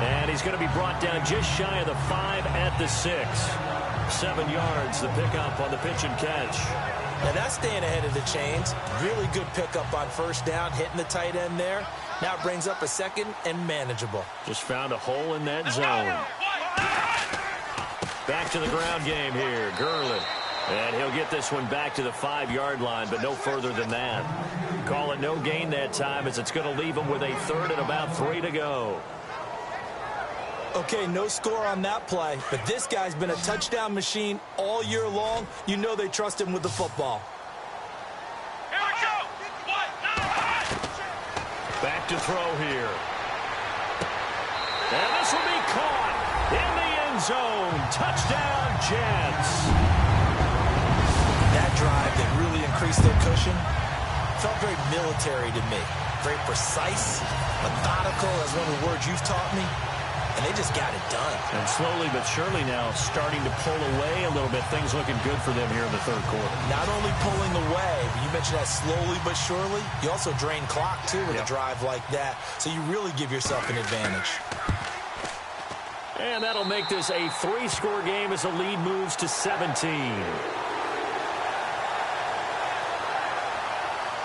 And he's going to be brought down just shy of the 5 at the 6. 7 yards, the pickup on the pitch and catch. Now that's staying ahead of the chains. Really good pickup on first down, hitting the tight end there. Now it brings up a second and manageable. Just found a hole in that zone. Back to the ground game here. Gurley. And he'll get this one back to the 5-yard line, but no further than that. Call it no gain that time, as it's going to leave him with a 3rd and about 3 to go. Okay, no score on that play, but this guy's been a touchdown machine all year long. You know they trust him with the football. Here we go. Back to throw here. And this will be caught in the end zone. Touchdown, Jets. That drive that really increased their cushion felt very military to me. Very precise, methodical, that's one of the words you've taught me. And they just got it done. And slowly but surely now starting to pull away a little bit. Things looking good for them here in the 3rd quarter. Not only pulling away, but you mentioned that slowly but surely. You also drain clock, too, with a drive like that. So you really give yourself an advantage. And that'll make this a 3-score game as the lead moves to 17.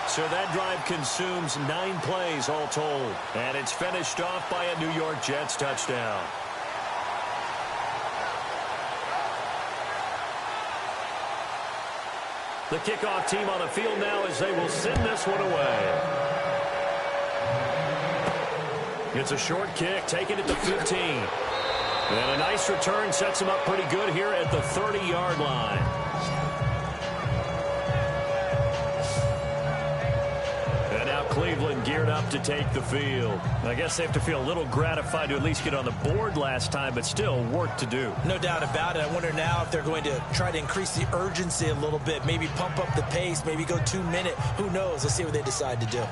So that drive consumes 9 plays all told. And it's finished off by a New York Jets touchdown. The kickoff team on the field now as they will send this one away. It's a short kick, taking it to 15. And a nice return sets him up pretty good here at the 30-yard line. Cleveland geared up to take the field. I guess they have to feel a little gratified to at least get on the board last time, but still work to do. No doubt about it. I wonder now if they're going to try to increase the urgency a little bit, maybe pump up the pace, maybe go 2-minute. Who knows? Let's see what they decide to do. All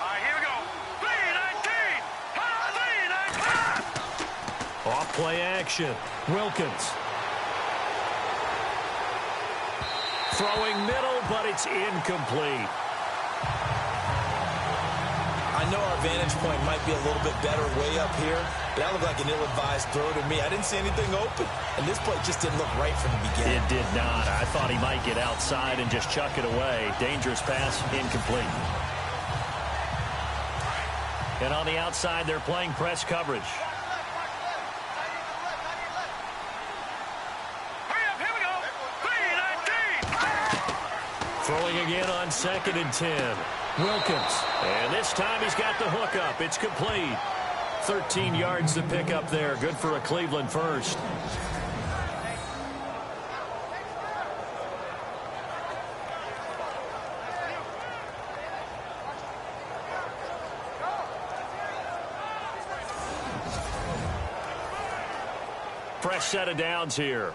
right, here we go. 3-19. Off play action. Wilkins. Throwing middle, but it's incomplete. I know our vantage point might be a little bit better way up here, but that looked like an ill-advised throw to me. I didn't see anything open, and this play just didn't look right from the beginning. It did not. I thought he might get outside and just chuck it away. Dangerous pass, incomplete. And on the outside, they're playing press coverage. Throwing again on 2nd and 10. Wilkins. And this time he's got the hook up. It's complete. 13 yards to pick up there. Good for a Cleveland first. Fresh set of downs here.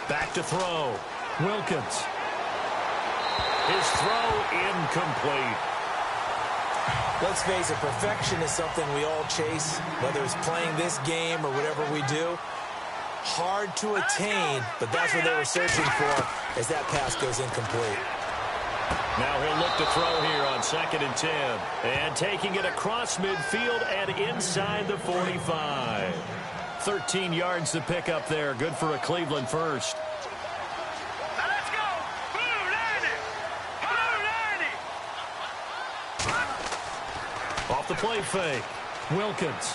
Back to throw. Wilkins. His throw incomplete. Let's face it, perfection is something we all chase, whether it's playing this game or whatever we do. Hard to attain, but that's what they were searching for as that pass goes incomplete. Now he'll look to throw here on 2nd and 10. And taking it across midfield and inside the 45. 13 yards to pick up there. Good for a Cleveland first. Now let's go. Blue 90. Blue 90. Off the play fake. Wilkins.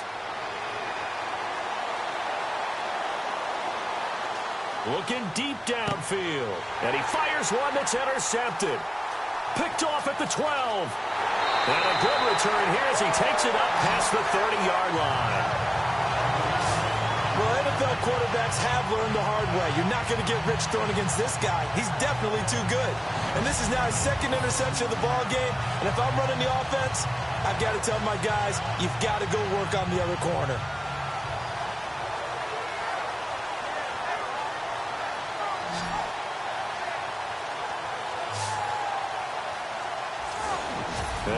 Looking deep downfield. And he fires one that's intercepted. Picked off at the 12. And a good return here as he takes it up past the 30-yard line. Well, NFL quarterbacks have learned the hard way. You're not going to get rich throwing against this guy. He's definitely too good. And this is now his 2nd interception of the ball game. And if I'm running the offense, I've got to tell my guys, you've got to go work on the other corner.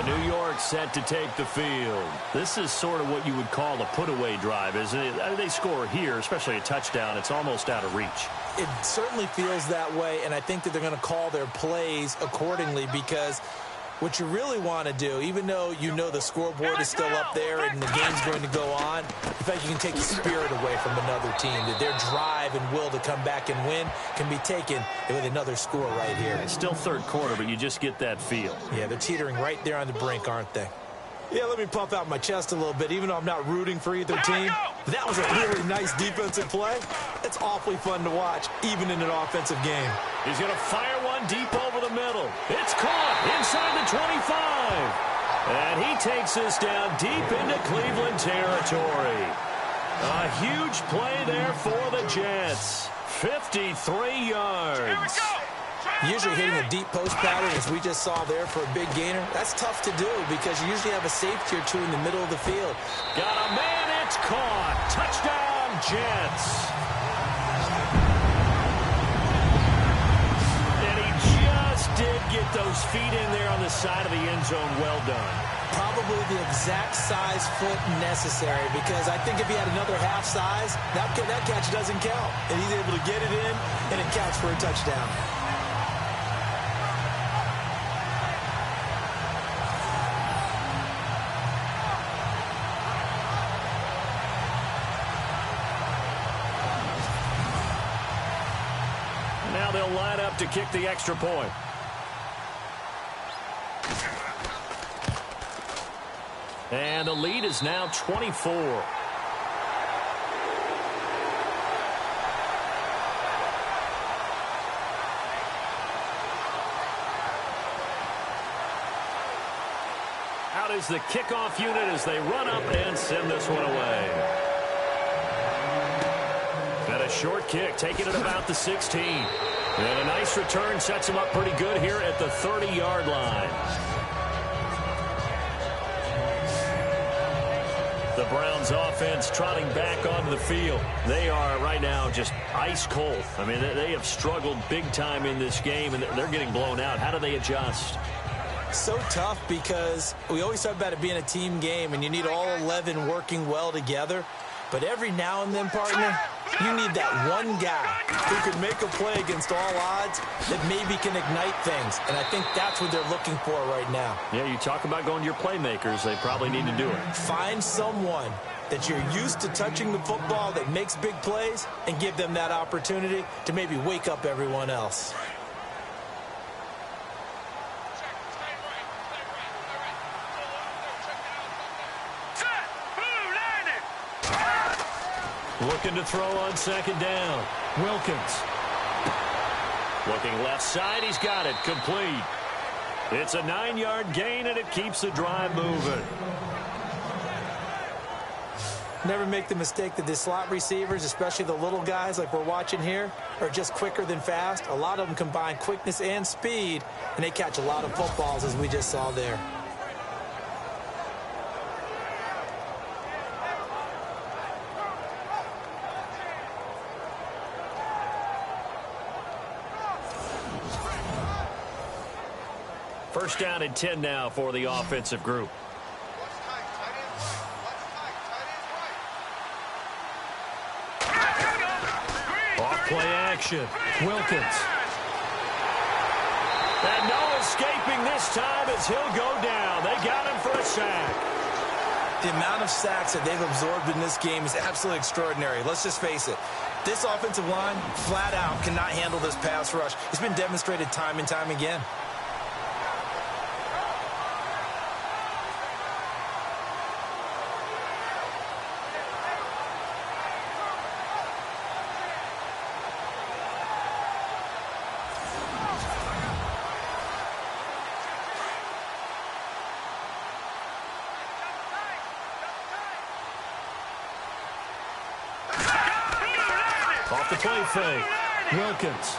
New York set to take the field. This is sort of what you would call a put-away drive, isn't it? They score here, especially a touchdown. It's almost out of reach. It certainly feels that way, and I think that they're going to call their plays accordingly because what you really want to do, even though you know the scoreboard is still up there and the game's going to go on, in fact, you can take the spirit away from another team, that their drive and will to come back and win can be taken with another score right here. It's still third quarter, but you just get that feel. Yeah, they're teetering right there on the brink, aren't they? Yeah, let me puff out my chest a little bit, even though I'm not rooting for either team. That was a really nice defensive play. It's awfully fun to watch, even in an offensive game. He's going to fire one deep over the middle. It's caught inside the 25. And he takes us down deep into Cleveland territory. A huge play there for the Jets. 53 yards. Usually hitting a deep post pattern, as we just saw there for a big gainer, that's tough to do because you usually have a safety or two in the middle of the field. Got a man, it's caught. Touchdown, Jets. And he just did get those feet in there on the side of the end zone. Well done. Probably the exact size foot necessary, because I think if he had another half size, that catch doesn't count. And he's able to get it in, and it counts for a touchdown. Now they'll line up to kick the extra point. And the lead is now 24. Out is the kickoff unit as they run up and send this one away. And a short kick, taking it about the 16. And a nice return sets him up pretty good here at the 30-yard line. The Browns offense trotting back onto the field. They are right now just ice cold. I mean, they have struggled big time in this game, and they're getting blown out. How do they adjust? So tough, because we always talk about it being a team game, and you need all 11 working well together. But every now and then, partner, you need that one guy who can make a play against all odds that maybe can ignite things. And I think that's what they're looking for right now. Yeah, you talk about going to your playmakers. They probably need to do it. Find someone that you're used to touching the football that makes big plays and give them that opportunity to maybe wake up everyone else. Looking to throw on second down. Wilkins. Looking left side. He's got it. Complete. It's a 9-yard gain, and it keeps the drive moving. Never make the mistake that the slot receivers, especially the little guys like we're watching here, are just quicker than fast. A lot of them combine quickness and speed, and they catch a lot of footballs, as we just saw there. First down and 10 now for the offensive group. Off play action. Wilkins. And no escaping this time as he'll go down. They got him for a sack. The amount of sacks that they've absorbed in this game is absolutely extraordinary. Let's just face it. This offensive line, flat out, cannot handle this pass rush. It's been demonstrated time and time again. Off the play fake. Wilkins.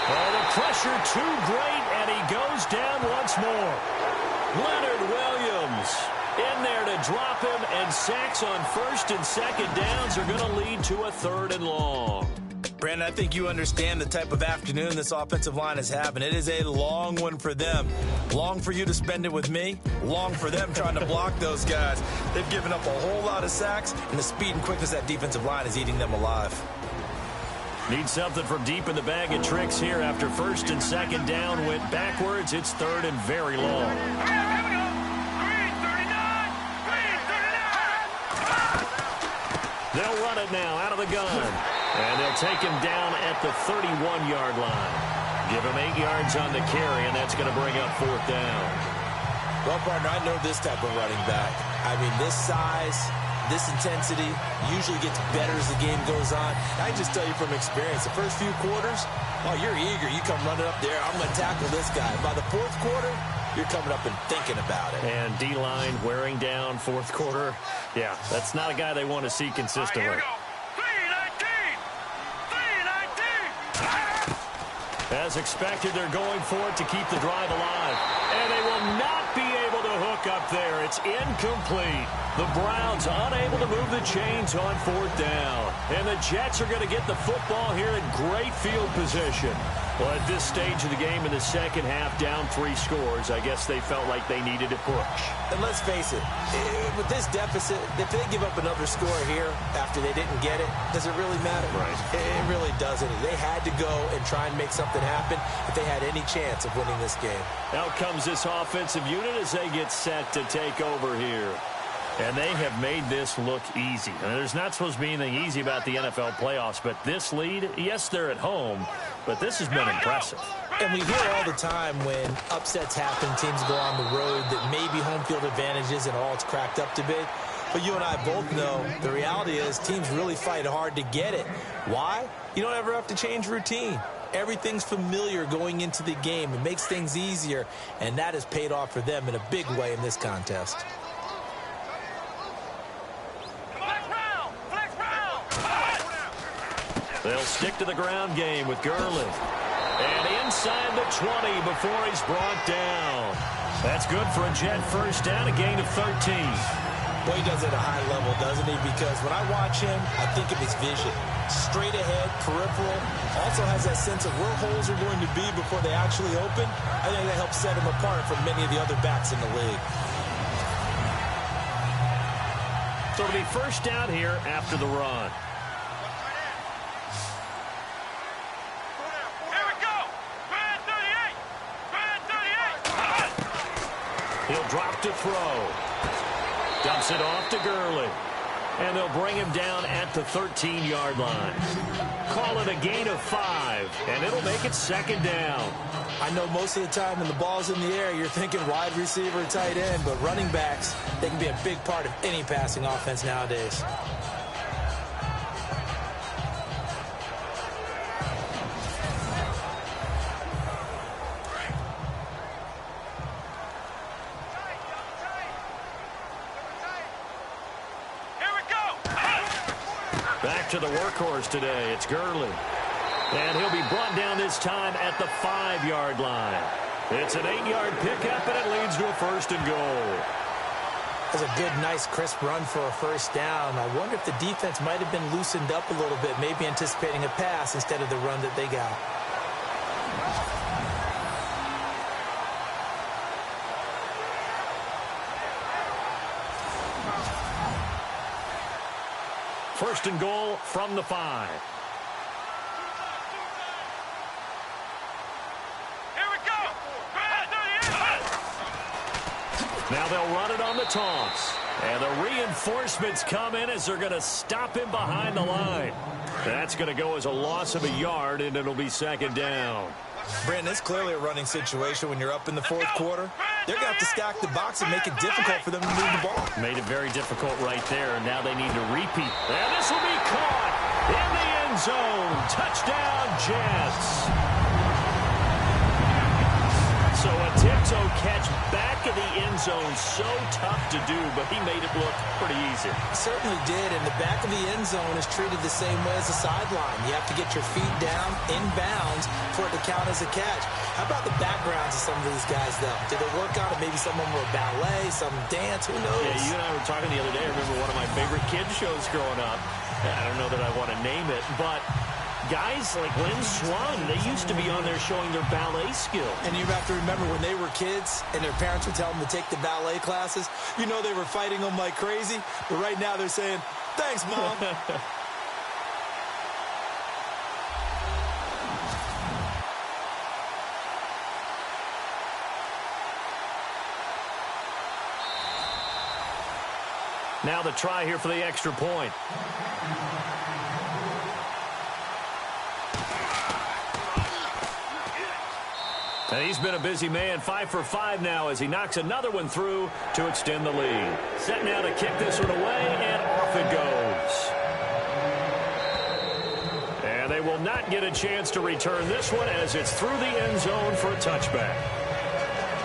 Oh, the pressure too great, and he goes down once more. Leonard Williams in there to drop him, and sacks on first and second downs are going to lead to a 3rd and long. Brandon, I think you understand the type of afternoon this offensive line is having. It is a long one for them. Long for you to spend it with me. Long for them trying to block those guys. They've given up a whole lot of sacks, and the speed and quickness of that defensive line is eating them alive. Need something from deep in the bag of tricks here after first and second down went backwards. It's third and very long. They'll run it now out of the gun. And they'll take him down at the 31-yard line. Give him 8 yards on the carry, and that's going to bring up fourth down. Well, partner, I know this type of running back. I mean, this size, this intensity usually gets better as the game goes on. I can just tell you from experience, the first few quarters, oh, you're eager. You come running up there, I'm going to tackle this guy. By the fourth quarter, you're coming up and thinking about it. And D-line wearing down fourth quarter. Yeah, that's not a guy they want to see consistently. Here we go. 3-19. As expected, they're going for it to keep the drive alive. And they will not be able to hook up there. It's incomplete. The Browns unable to move the chains on fourth down. And the Jets are going to get the football here in great field position. Well, at this stage of the game in the second half, down 3 scores, I guess they felt like they needed to push. And let's face it, with this deficit, if they give up another score here after they didn't get it, does it really matter? Right. It really doesn't. They had to go and try and make something happen if they had any chance of winning this game. Out comes this offensive unit as they get set to take over here. And they have made this look easy. I mean, there's not supposed to be anything easy about the NFL playoffs, but this lead, yes, they're at home, but this has been impressive. And we hear all the time when upsets happen, teams go on the road, that maybe home field advantage isn't all it's cracked up to be. But you and I both know the reality is teams really fight hard to get it. Why? You don't ever have to change routine. Everything's familiar going into the game. It makes things easier, and that has paid off for them in a big way in this contest. They'll stick to the ground game with Gurley. And inside the 20 before he's brought down. That's good for a Jet first down, a gain of 13. Well, he does it at a high level, doesn't he? Because when I watch him, I think of his vision. Straight ahead, peripheral. Also has that sense of where holes are going to be before they actually open. I think that helps set him apart from many of the other backs in the league. So it'll be first down here after the run. He'll drop to throw. Dumps it off to Gurley. And they'll bring him down at the 13-yard line. Call it a gain of 5, and it'll make it second down. I know most of the time when the ball's in the air, you're thinking wide receiver, tight end, but running backs, they can be a big part of any passing offense nowadays. Back to the workhorse today. It's Gurley. And he'll be brought down this time at the 5-yard line. It's an 8-yard pickup, and it leads to a first and goal. That's a good, nice, crisp run for a first down. I wonder if the defense might have been loosened up a little bit, maybe anticipating a pass instead of the run that they got. First and goal from the 5. Here we go. Now they'll run it on the toss. And the reinforcements come in as they're going to stop him behind the line. That's going to go as a loss of a yard, and it'll be second down. Brandon, it's clearly a running situation when you're up in the fourth quarter. They're going to have to stack the box and make it difficult for them to move the ball. Made it very difficult right there, and now they need to repeat. And this will be caught in the end zone. Touchdown, Jets. So a tiptoe catch back in the end zone. So tough to do, but he made it look pretty easy. Certainly did, and the back of the end zone is treated the same way as the sideline. You have to get your feet down, in bounds, for it to count as a catch. How about the backgrounds of some of these guys, though? Did they work out? Maybe some of them were ballet, some dance, who knows? Yeah, you and I were talking the other day. I remember one of my favorite kids shows growing up. I don't know that I want to name it, but guys like Lynn Swan, they used to be on there showing their ballet skill. And you have to remember when they were kids and their parents would tell them to take the ballet classes, you know they were fighting them like crazy. But right now they're saying, thanks, Mom. Now the try here for the extra point. And he's been a busy man, 5 for 5 now as he knocks another one through to extend the lead. Set now to kick this one away, and off it goes. And they will not get a chance to return this one as it's through the end zone for a touchback.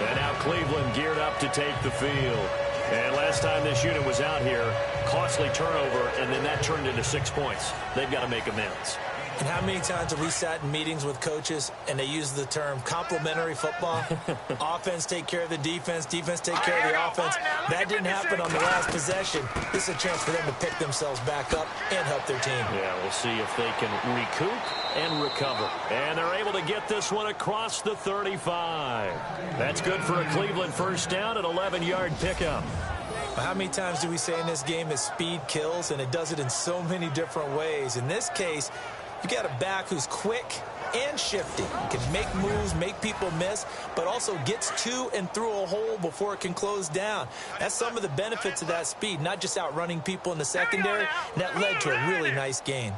And now Cleveland geared up to take the field. And last time this unit was out here, costly turnover, and then that turned into 6 points. They've got to make amends. And how many times have we sat in meetings with coaches and they use the term complementary football? Offense take care of the defense, defense take care of the offense. That didn't happen on the last possession. This is a chance for them to pick themselves back up and help their team. Yeah, we'll see if they can recoup and recover. And they're able to get this one across the 35. That's good for a Cleveland first down, an 11-yard pickup. How many times do we say in this game that speed kills, and it does it in so many different ways? In this case, you got a back who's quick and shifty, can make moves, make people miss, but also gets to and through a hole before it can close down. That's some of the benefits of that speed, not just outrunning people in the secondary, and that led to a really nice gain.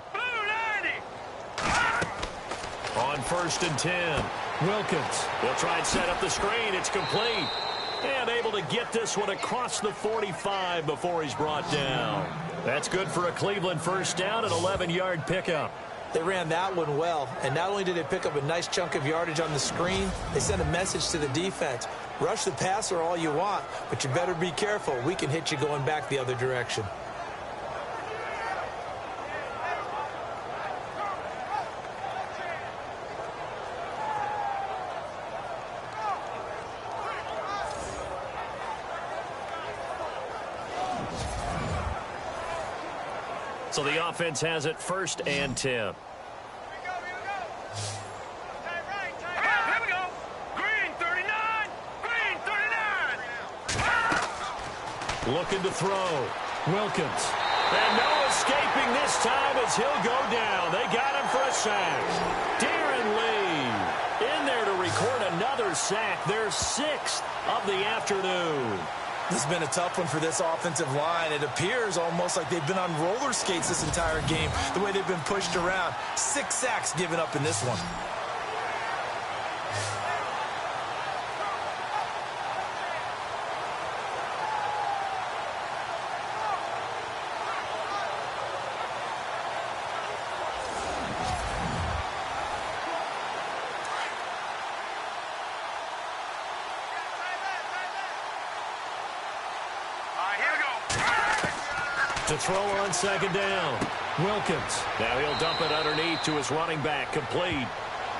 On 1st and 10, Wilkins will try and set up the screen. It's complete. And able to get this one across the 45 before he's brought down. That's good for a Cleveland first down, an 11-yard pickup. They ran that one well, and not only did they pick up a nice chunk of yardage on the screen, they sent a message to the defense. Rush the passer all you want, but you better be careful. We can hit you going back the other direction. So the offense has it 1st and 10. Here we go. Green 39. Green 39. Looking to throw. Wilkins. And no escaping this time as he'll go down. They got him for a sack. Darren Lee in there to record another sack. Their 6th of the afternoon. This has been a tough one for this offensive line. It appears almost like they've been on roller skates this entire game, the way they've been pushed around. 6 sacks given up in this one. To throw on 2nd down. Wilkins. Now he'll dump it underneath to his running back, complete.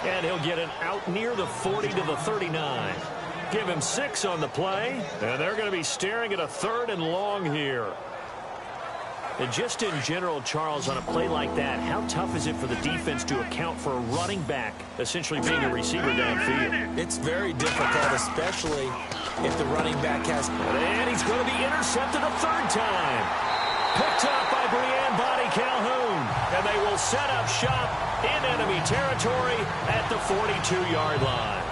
And he'll get it out near the 40 to the 39. Give him 6 on the play. And they're going to be staring at a 3rd and long here. And just in general, Charles, on a play like that, how tough is it for the defense to account for a running back essentially being a receiver downfield? It's very difficult, especially if the running back has... And he's going to be intercepted a 3rd time. Picked up by Brianne Body Calhoun. And they will set up shop in enemy territory at the 42-yard line.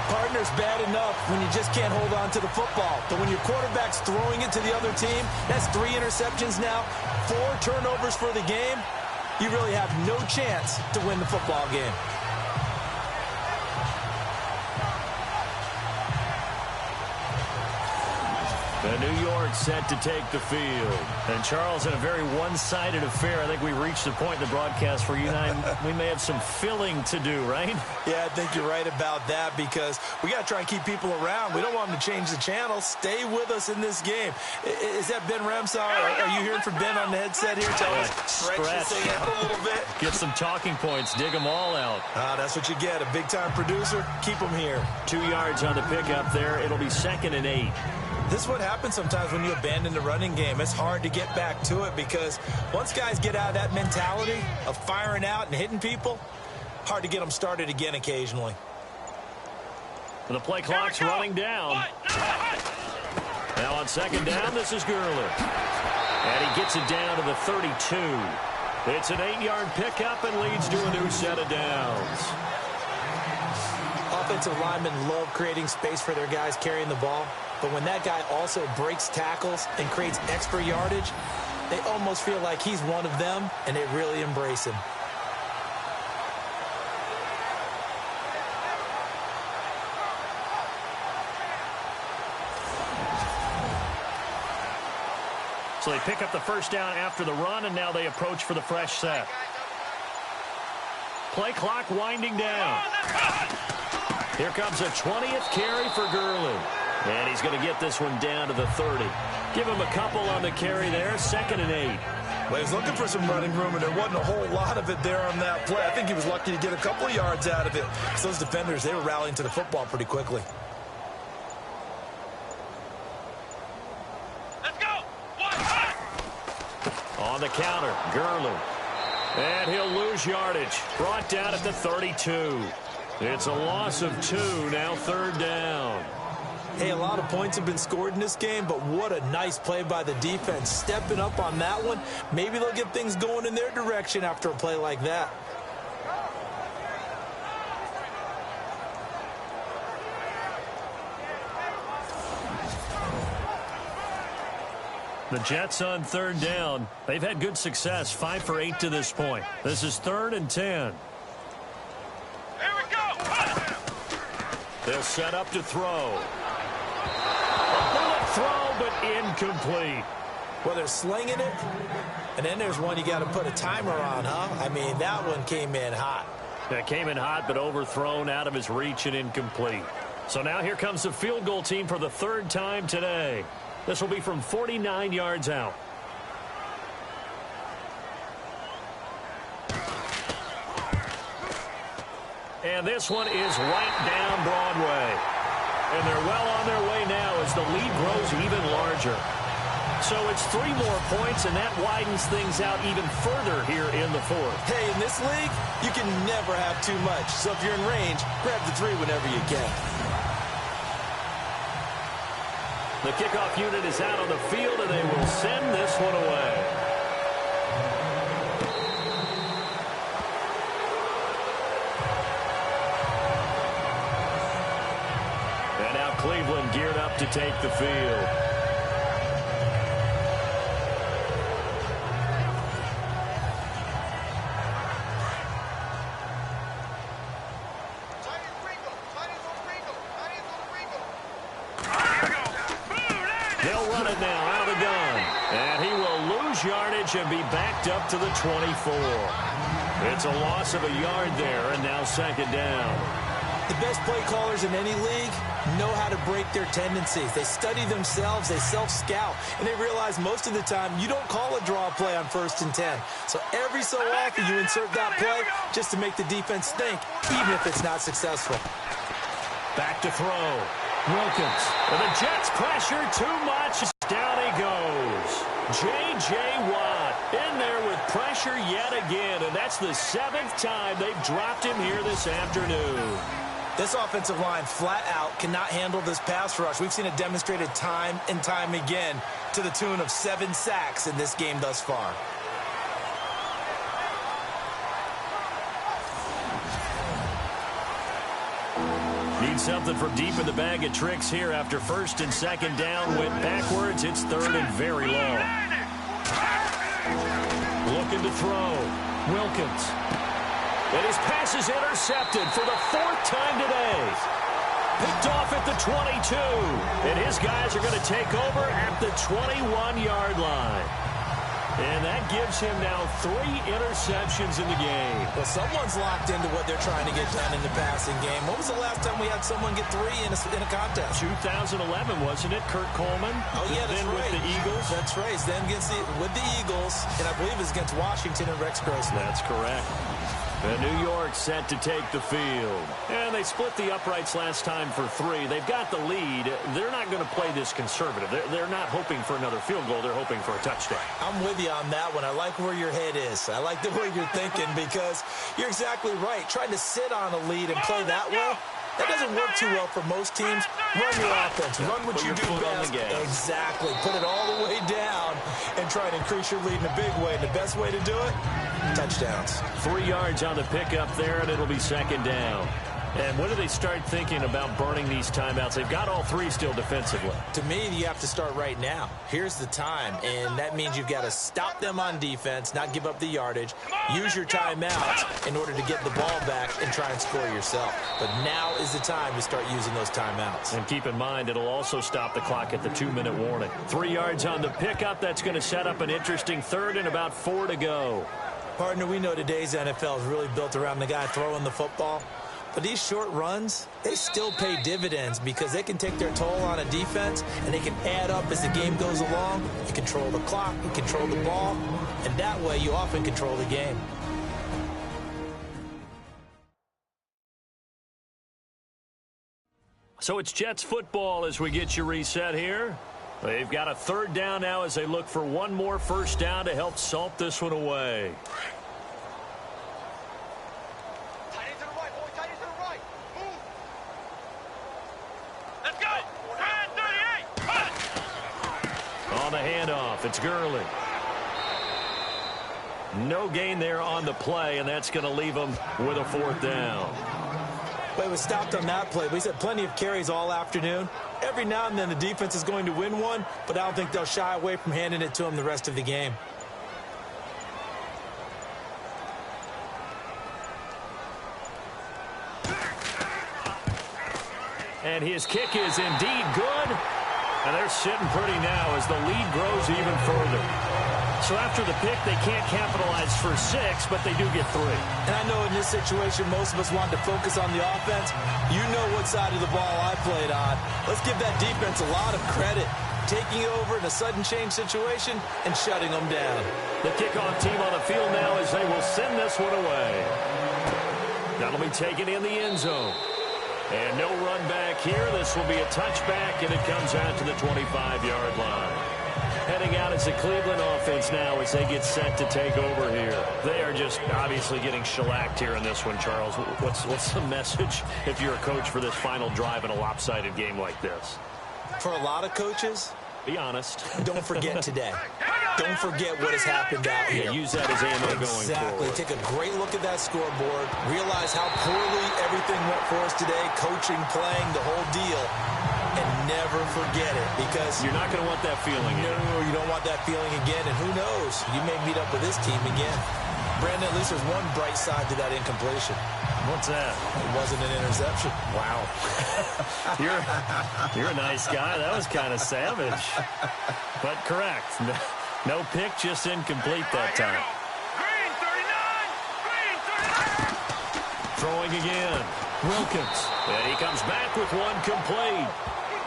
Partner's bad enough when you just can't hold on to the football. But when your quarterback's throwing it to the other team, that's 3 interceptions now, 4 turnovers for the game. You really have no chance to win the football game. The New York set to take the field. And Charles, in a very one-sided affair, I think we reached the point in the broadcast where you and I, we may have some filling to do, right? Yeah, I think you're right about that because we got to try and keep people around. We don't want them to change the channel. Stay with us in this game. Is that Ben Ramsau? Are you hearing from Ben on the headset here? Tell us, stretch this thing out a little bit. Get some talking points. Dig them all out. That's what you get. A big-time producer. Keep them here. 2 yards on the pickup there. It'll be 2nd and 8. This is what happens sometimes when you abandon the running game. It's hard to get back to it because once guys get out of that mentality of firing out and hitting people, hard to get them started again occasionally. And the play clock's running down. Now on 2nd down, this is Gurley. And he gets it down to the 32. It's an 8-yard pickup and leads to a new set of downs. Offensive linemen love creating space for their guys carrying the ball. but when that guy also breaks tackles and creates extra yardage, they almost feel like he's one of them, and they really embrace him. So they pick up the first down after the run, and now they approach for the fresh set. Play clock winding down. Here comes a 20th carry for Gurley. And he's going to get this one down to the 30. Give him a couple on the carry there, 2nd and 8. Well, he's looking for some running room, and there wasn't a whole lot of it there on that play. I think he was lucky to get a couple of yards out of it. So those defenders, they were rallying to the football pretty quickly. On the counter, Gurley. And he'll lose yardage. Brought down at the 32. It's a loss of 2, now 3rd down. Hey, a lot of points have been scored in this game, but what a nice play by the defense. Stepping up on that one. Maybe they'll get things going in their direction after a play like that. The Jets on 3rd down. They've had good success, 5 for 8 to this point. This is 3rd and 10. Here we go. They'll set up to throw. A bullet throw, but incomplete. Well, they're slinging it, and then there's one you got to put a timer on, huh? I mean, that one came in hot. That came in hot, but overthrown, out of his reach and incomplete. So now here comes the field goal team for the 3rd time today. This will be from 49 yards out. And this one is right down Broadway. And they're well on their way now as the lead grows even larger. So it's 3 more points, and that widens things out even further here in the 4th. Hey, in this league, you can never have too much. So if you're in range, grab the 3 whenever you can. The kickoff unit is out on the field, and they will send this one away. And now Cleveland geared up to take the field. They'll run it now out of the gun. And he will lose yardage and be backed up to the 24. It's a loss of a yard there, and now 2nd down. The best play callers in any league know how to break their tendencies. They study themselves, they self-scout, and they realize most of the time you don't call a draw play on 1st and 10. So every so often you insert that play just to make the defense think, even if it's not successful. Back to throw. Wilkins. And the Jets pressure too much. Down he goes. J.J. Watt in there with pressure yet again, and that's the 7th time they've dropped him here this afternoon. This offensive line flat out cannot handle this pass rush. We've seen it demonstrated time and time again to the tune of 7 sacks in this game thus far. Need something from deep in the bag of tricks here after 1st and 2nd down. Went backwards. It's 3rd and very long. Looking to throw. Wilkins. And his pass is intercepted for the 4th time today. Picked off at the 22. And his guys are going to take over at the 21-yard line. And that gives him now 3 interceptions in the game. Well, someone's locked into what they're trying to get done in the passing game. When was the last time we had someone get 3 in a contest? 2011, wasn't it? Kurt Coleman. Oh, yeah, that's then right. with the Eagles. That's right. Then with the Eagles, and I believe it's against Washington and Rex Grossman. That's correct. And New York set to take the field. And they split the uprights last time for 3. They've got the lead. They're not going to play this conservative. They're not hoping for another field goal. They're hoping for a touchdown. I'm with you on that one. I like where your head is. I like the way you're thinking because you're exactly right. Trying to sit on a lead and play that way, that doesn't work too well for most teams. Run your offense. Run what you do best. Exactly. Put it all the way down and try and increase your lead in a big way. And the best way to do it, touchdowns. 3 yards on the pickup there, and it'll be 2nd down. And when do they start thinking about burning these timeouts? They've got all three still defensively. To me, you have to start right now. Here's the time, and that means you've got to stop them on defense, not give up the yardage, use your timeouts in order to get the ball back and try and score yourself. But now is the time to start using those timeouts. And keep in mind, it'll also stop the clock at the 2-minute warning. 3 yards on the pickup. That's going to set up an interesting third and about 4 to go. Partner, we know today's NFL is really built around the guy throwing the football. But these short runs, they still pay dividends because they can take their toll on a defense and they can add up as the game goes along. You control the clock, you control the ball, and that way you often control the game. So it's Jets football as we get you reset here. They've got a third down now as they look for one more first down to help salt this one away. On the handoff, it's Gurley. No gain there on the play, and that's going to leave them with a fourth down. But it was stopped on that play. We've had plenty of carries all afternoon. Every now and then the defense is going to win one, but I don't think they'll shy away from handing it to them the rest of the game. And his kick is indeed good. And they're sitting pretty now as the lead grows even further. So after the pick, they can't capitalize for 6, but they do get 3. And I know in this situation, most of us wanted to focus on the offense. You know what side of the ball I played on. Let's give that defense a lot of credit. Taking over in a sudden change situation and shutting them down. The kickoff team on the field now as they will send this one away. That'll be taken in the end zone. And no run back here. This will be a touchback, and it comes out to the 25-yard line. Heading out is the Cleveland offense now as they get set to take over here. They are just obviously getting shellacked here in this one, Charles. What's the message if you're a coach for this final drive in a lopsided game like this? For a lot of coaches, be honest. Don't forget today. Don't forget what has happened out here. Yeah, use that as ammo going Exactly. forward. Take a great look at that scoreboard. Realize how poorly everything went for us today. Coaching, playing, the whole deal. And never forget it because you're not going to want that feeling again. No, you don't want that feeling again. And who knows? You may meet up with this team again. Brandon, at least there's one bright side to that incompletion. What's that? It wasn't an interception. Wow. You're a nice guy. That was kind of savage. But correct. No pick, just incomplete that time. Green 39! Green 39! Throwing again. Wilkins. And he comes back with one complete.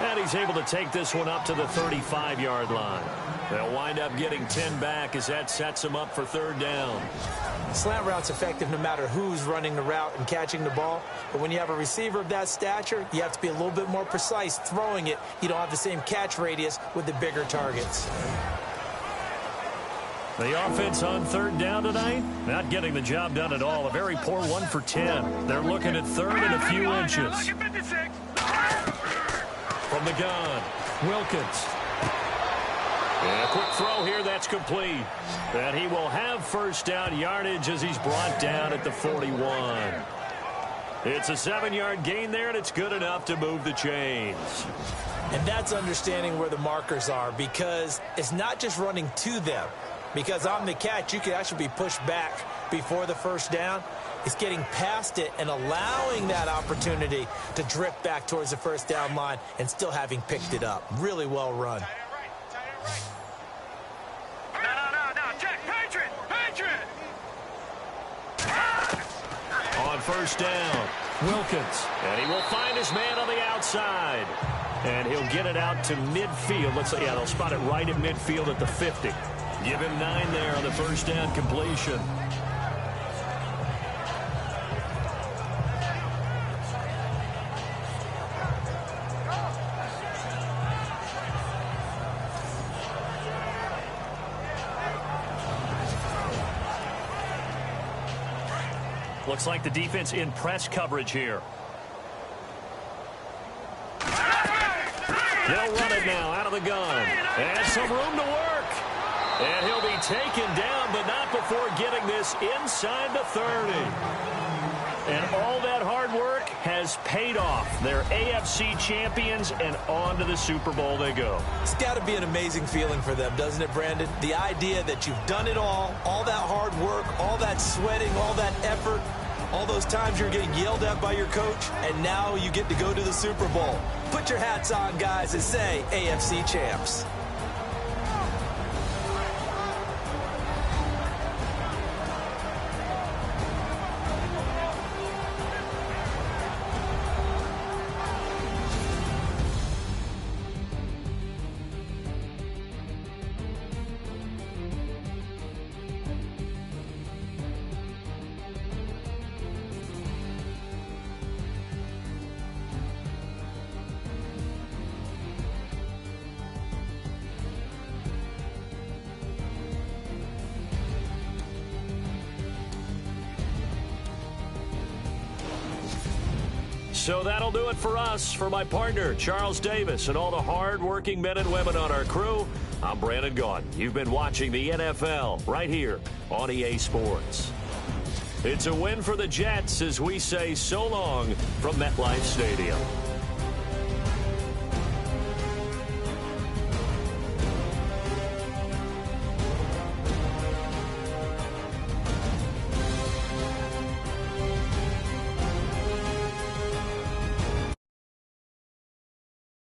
And he's able to take this one up to the 35-yard line. They'll wind up getting 10 back as that sets them up for third down. Slant route's effective no matter who's running the route and catching the ball. But when you have a receiver of that stature, you have to be a little bit more precise throwing it. You don't have the same catch radius with the bigger targets. The offense on third down tonight, not getting the job done at all. A very poor 1 for 10. They're looking at third and a few inches. From the gun, Wilkins. And a quick throw here, that's complete. And he will have first down yardage as he's brought down at the 41. It's a 7-yard gain there, and it's good enough to move the chains. And that's understanding where the markers are because it's not just running to them. Because on the catch, you could actually be pushed back before the first down. It's getting past it and allowing that opportunity to drift back towards the first down line and still having picked it up. Really well run. No, check, Patriot! On first down, Wilkins. And he will find his man on the outside. And he'll get it out to midfield. They'll spot it right at midfield at the 50. Give him 9 there on the first down completion. Looks like the defense in press coverage here. They'll run it now out of the gun. And some room to work. And he'll be taken down, but not before getting this inside the 30. And all that hard work has paid off. They're AFC champions, and on to the Super Bowl they go. It's got to be an amazing feeling for them, doesn't it, Brandon? The idea that you've done it all that hard work, all that sweating, all that effort, all those times you're getting yelled at by your coach, and now you get to go to the Super Bowl. Put your hats on, guys, and say AFC champs. So that'll do it for us. For my partner, Charles Davis, and all the hard-working men and women on our crew, I'm Brandon Gaudin. You've been watching the NFL right here on EA Sports. It's a win for the Jets as we say so long from MetLife Stadium.